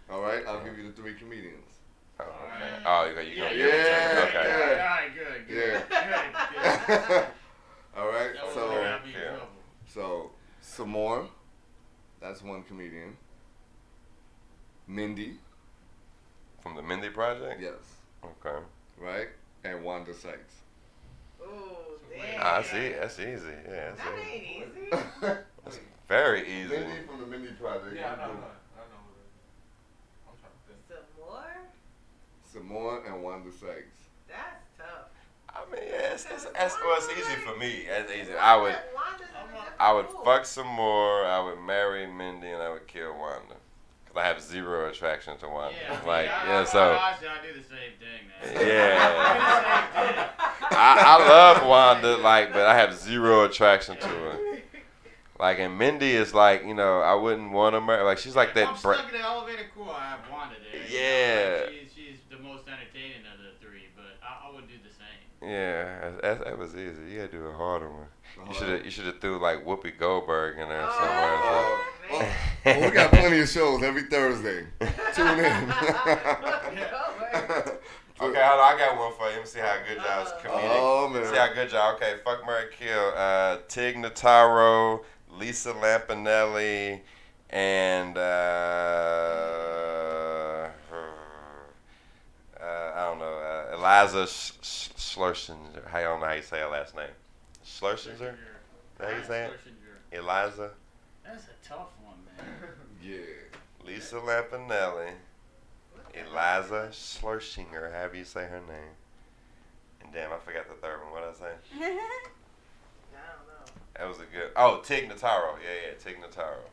All right, I'll give you the 3 comedians. Oh, okay. Oh, you gonna give it to me? Okay. All right, good. Yeah. All right, so Samore, that's one comedian. Mindy. From the Mindy Project? Yes. Okay. Right? And Wanda Sykes. Ooh, damn. I see. That's easy. Yeah. That ain't easy. That's very easy. Mindy from the Mindy Project. Yeah, I know. I'm trying to think. Some more? Samore and Wanda Sykes. That's tough. I mean, yeah, it's easy for me. It's easy. I would fuck some more. I would marry Mindy, and I would kill Wanda. Cause I have zero attraction to Wanda. So. I do the same thing, man. Yeah. I love Wanda, but I have zero attraction to her. Like, and Mindy is like, I wouldn't want to marry. Like, she's like if that. I'm stuck in the elevator, cool. I have Wanda there. Yeah. She's the most entertaining of the 3, but I would do the same. Yeah, that was easy. You gotta do a harder one. You should have threw like Whoopi Goldberg in there somewhere. We got plenty of shows every Thursday. Tune in. Okay, hold on. I got one for you. Let me see how good y'all's comedic. Oh, man. See how good y'all. Okay, fuck, marry, kill. Tig Notaro, Lisa Lampanelli, and I don't know, Eliza Schlesinger. I don't know how you say her last name. Schlesinger? Is that how you say it? Eliza? That's a tough one, man. Yeah. Lisa Lampanelli, Eliza Schlesinger, however you say her name. And damn, I forgot the third one. What did I say? I don't know. That was a good. Oh, Tig Notaro. Yeah, Tig Notaro.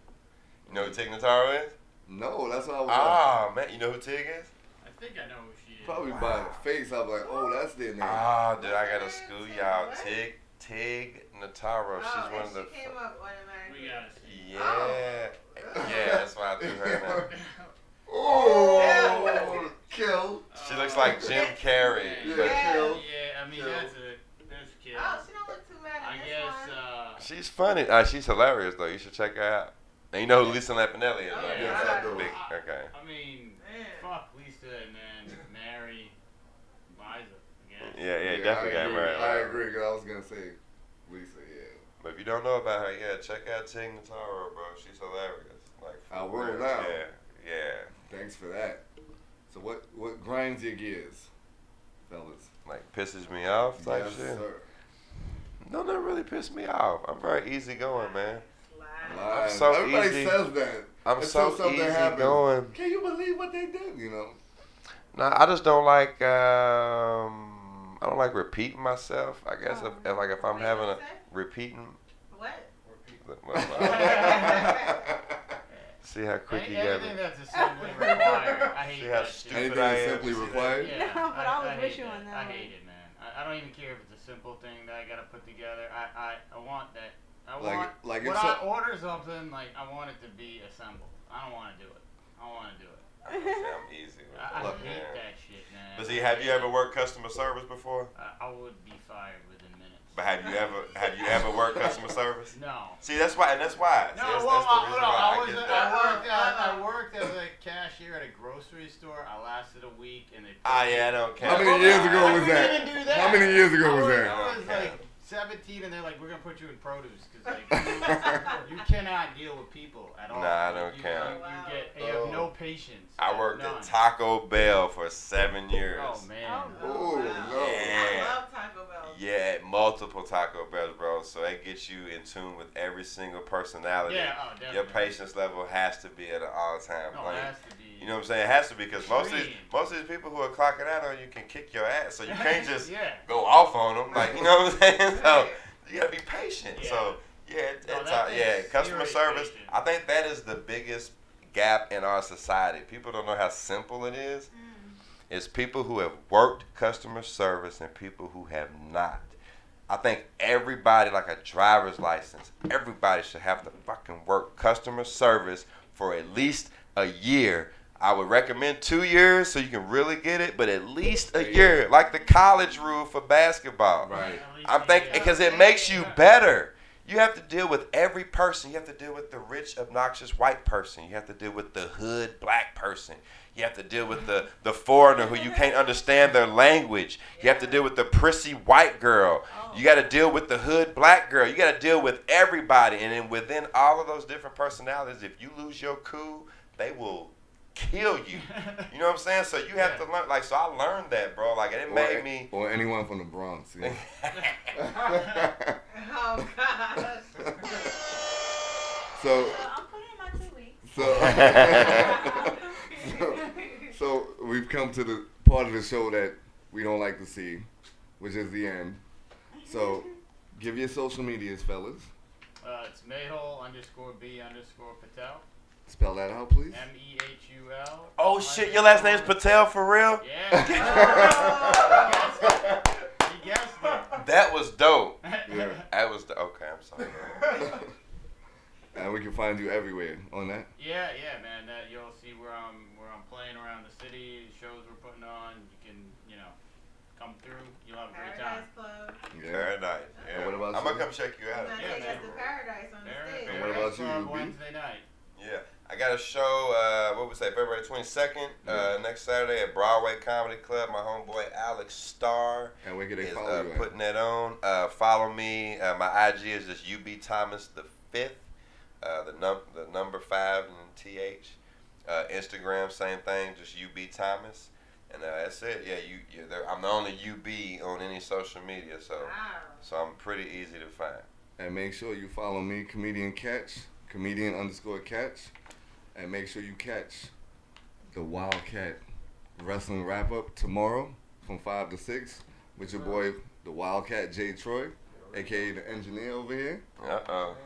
You know who Tig Notaro is? No, that's what I was. Ah, man, you know who Tig is? I think I know who she is. Probably by the face, I'm like, oh, that's their name. Ah, dude, I gotta school y'all. Tig Notaro. She's one of the. She came up automatically. We gotta see. Yeah, that's why I threw her name. Oh, kill. She looks like Jim Carrey. Yeah, but kill. Yeah, I mean, that's kill. Oh, she don't look too mad at this one. she's funny. She's hilarious, though. You should check her out. And you know who Lisa Lampanelli is, right? Yes, I do. Okay. I mean, fuck Lisa, and then Yeah, definitely got married. I agree, because I was going to say Lisa, yeah. But if you don't know about her, check out Ting Notaro, bro. She's hilarious. Like, I will now. Yeah. Thanks for that. So what grinds your gears, fellas? Like, pisses me off type yes, shit? Sir. No, that really pissed me off. I'm very easygoing, man. I'm so Everybody easy. says that. I'm so easy going. Can you believe what they did? You know. Nah, I just don't like. I don't like repeating myself. I guess if I'm having a repeating. What? See how quick you got Anything that's assembly required. I hate See how that stupid shit. I am. Simply required? Yeah, No, but I was with hate you that. on that I one. hate it, man. I don't even care if it's a simple thing that I gotta put together. I want that. Like when I order something, like I want it to be assembled. I don't want to do it. I want to do it. I'm easy. I hate that shit, man. But see, have you ever worked customer service before? I would be fired within minutes. But have you ever worked customer service? No. See, that's why. No, See, that's the reason why I worked as a cashier at a grocery store. I lasted a week, and they. I don't care. How many years ago was that? Didn't do that. How many years ago was that? I was like 17, and they're like, "We're gonna put you in produce because like you cannot deal with people at all." Nah, I don't care. You have no patience. I worked at Taco Bell for 7 years. Oh man. Oh no. Yeah. I love Taco Bell. Yeah, multiple Taco Bells, bro. So it gets you in tune with every single personality. Yeah, definitely. Your patience level has to be at an all-time No, point. it has to be. You know what I'm saying? It has to be because most of these people who are clocking out on you can kick your ass, so you can't just go off on them. Like, you know what I'm saying? So you gotta be patient. Yeah. So customer service. Patient. I think that is the biggest gap in our society. People don't know how simple it is. It's people who have worked customer service and people who have not. I think everybody, like a driver's license, everybody should have to fucking work customer service for at least a year. I would recommend 2 years so you can really get it, but at least a year, like the college rule for basketball. Right. I'm thinking because it makes you better. You have to deal with every person. You have to deal with the rich, obnoxious white person. You have to deal with the hood black person. You have to deal with the foreigner who you can't understand their language. You have to deal with the prissy white girl. You got to deal with the hood black girl. You got to deal with everybody. And then within all of those different personalities, if you lose your cool, they will kill you. You know what I'm saying? So you have to learn. Like, so I learned that, bro. Like, it made me. Or anyone from the Bronx. Yeah. Oh gosh. So. I'm putting in my 2 weeks. So we've come to the part of the show that we don't like to see, which is the end. So give your social medias, fellas. It's Mehul_B_Patel. Spell that out, please. MEHUL. Oh shit, your last name's Patel for real? Yeah. He guessed it. That was dope. Yeah. That was okay. I'm sorry. And we can find you everywhere on that. Yeah, man. That you'll see where I'm playing around the city, shows we're putting on. You can, come through. You'll have a great time. Club. Yeah. Paradise. Yeah. And what about I'm you? gonna come check you out. Yeah, that's the Paradise on the stage. And what about you, Club UB? Wednesday night. Yeah, I got a show. What we say, February 22nd, next Saturday at Broadway Comedy Club. My homeboy Alex Starr And where can they is follow you at? putting that on. Follow me. My IG is just UB Thomas the 5th. The number 5 and TH. Instagram, same thing, just UB Thomas. And that's it. Yeah, I'm the only UB on any social media, so I'm pretty easy to find. And make sure you follow me, Comedian Catch, Comedian_Catch. And make sure you catch the Wildcat Wrestling Wrap-Up tomorrow from 5 to 6 with your boy, the Wildcat J. Troy, a.k.a. the engineer over here. Uh-oh.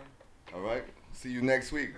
All right. See you next week.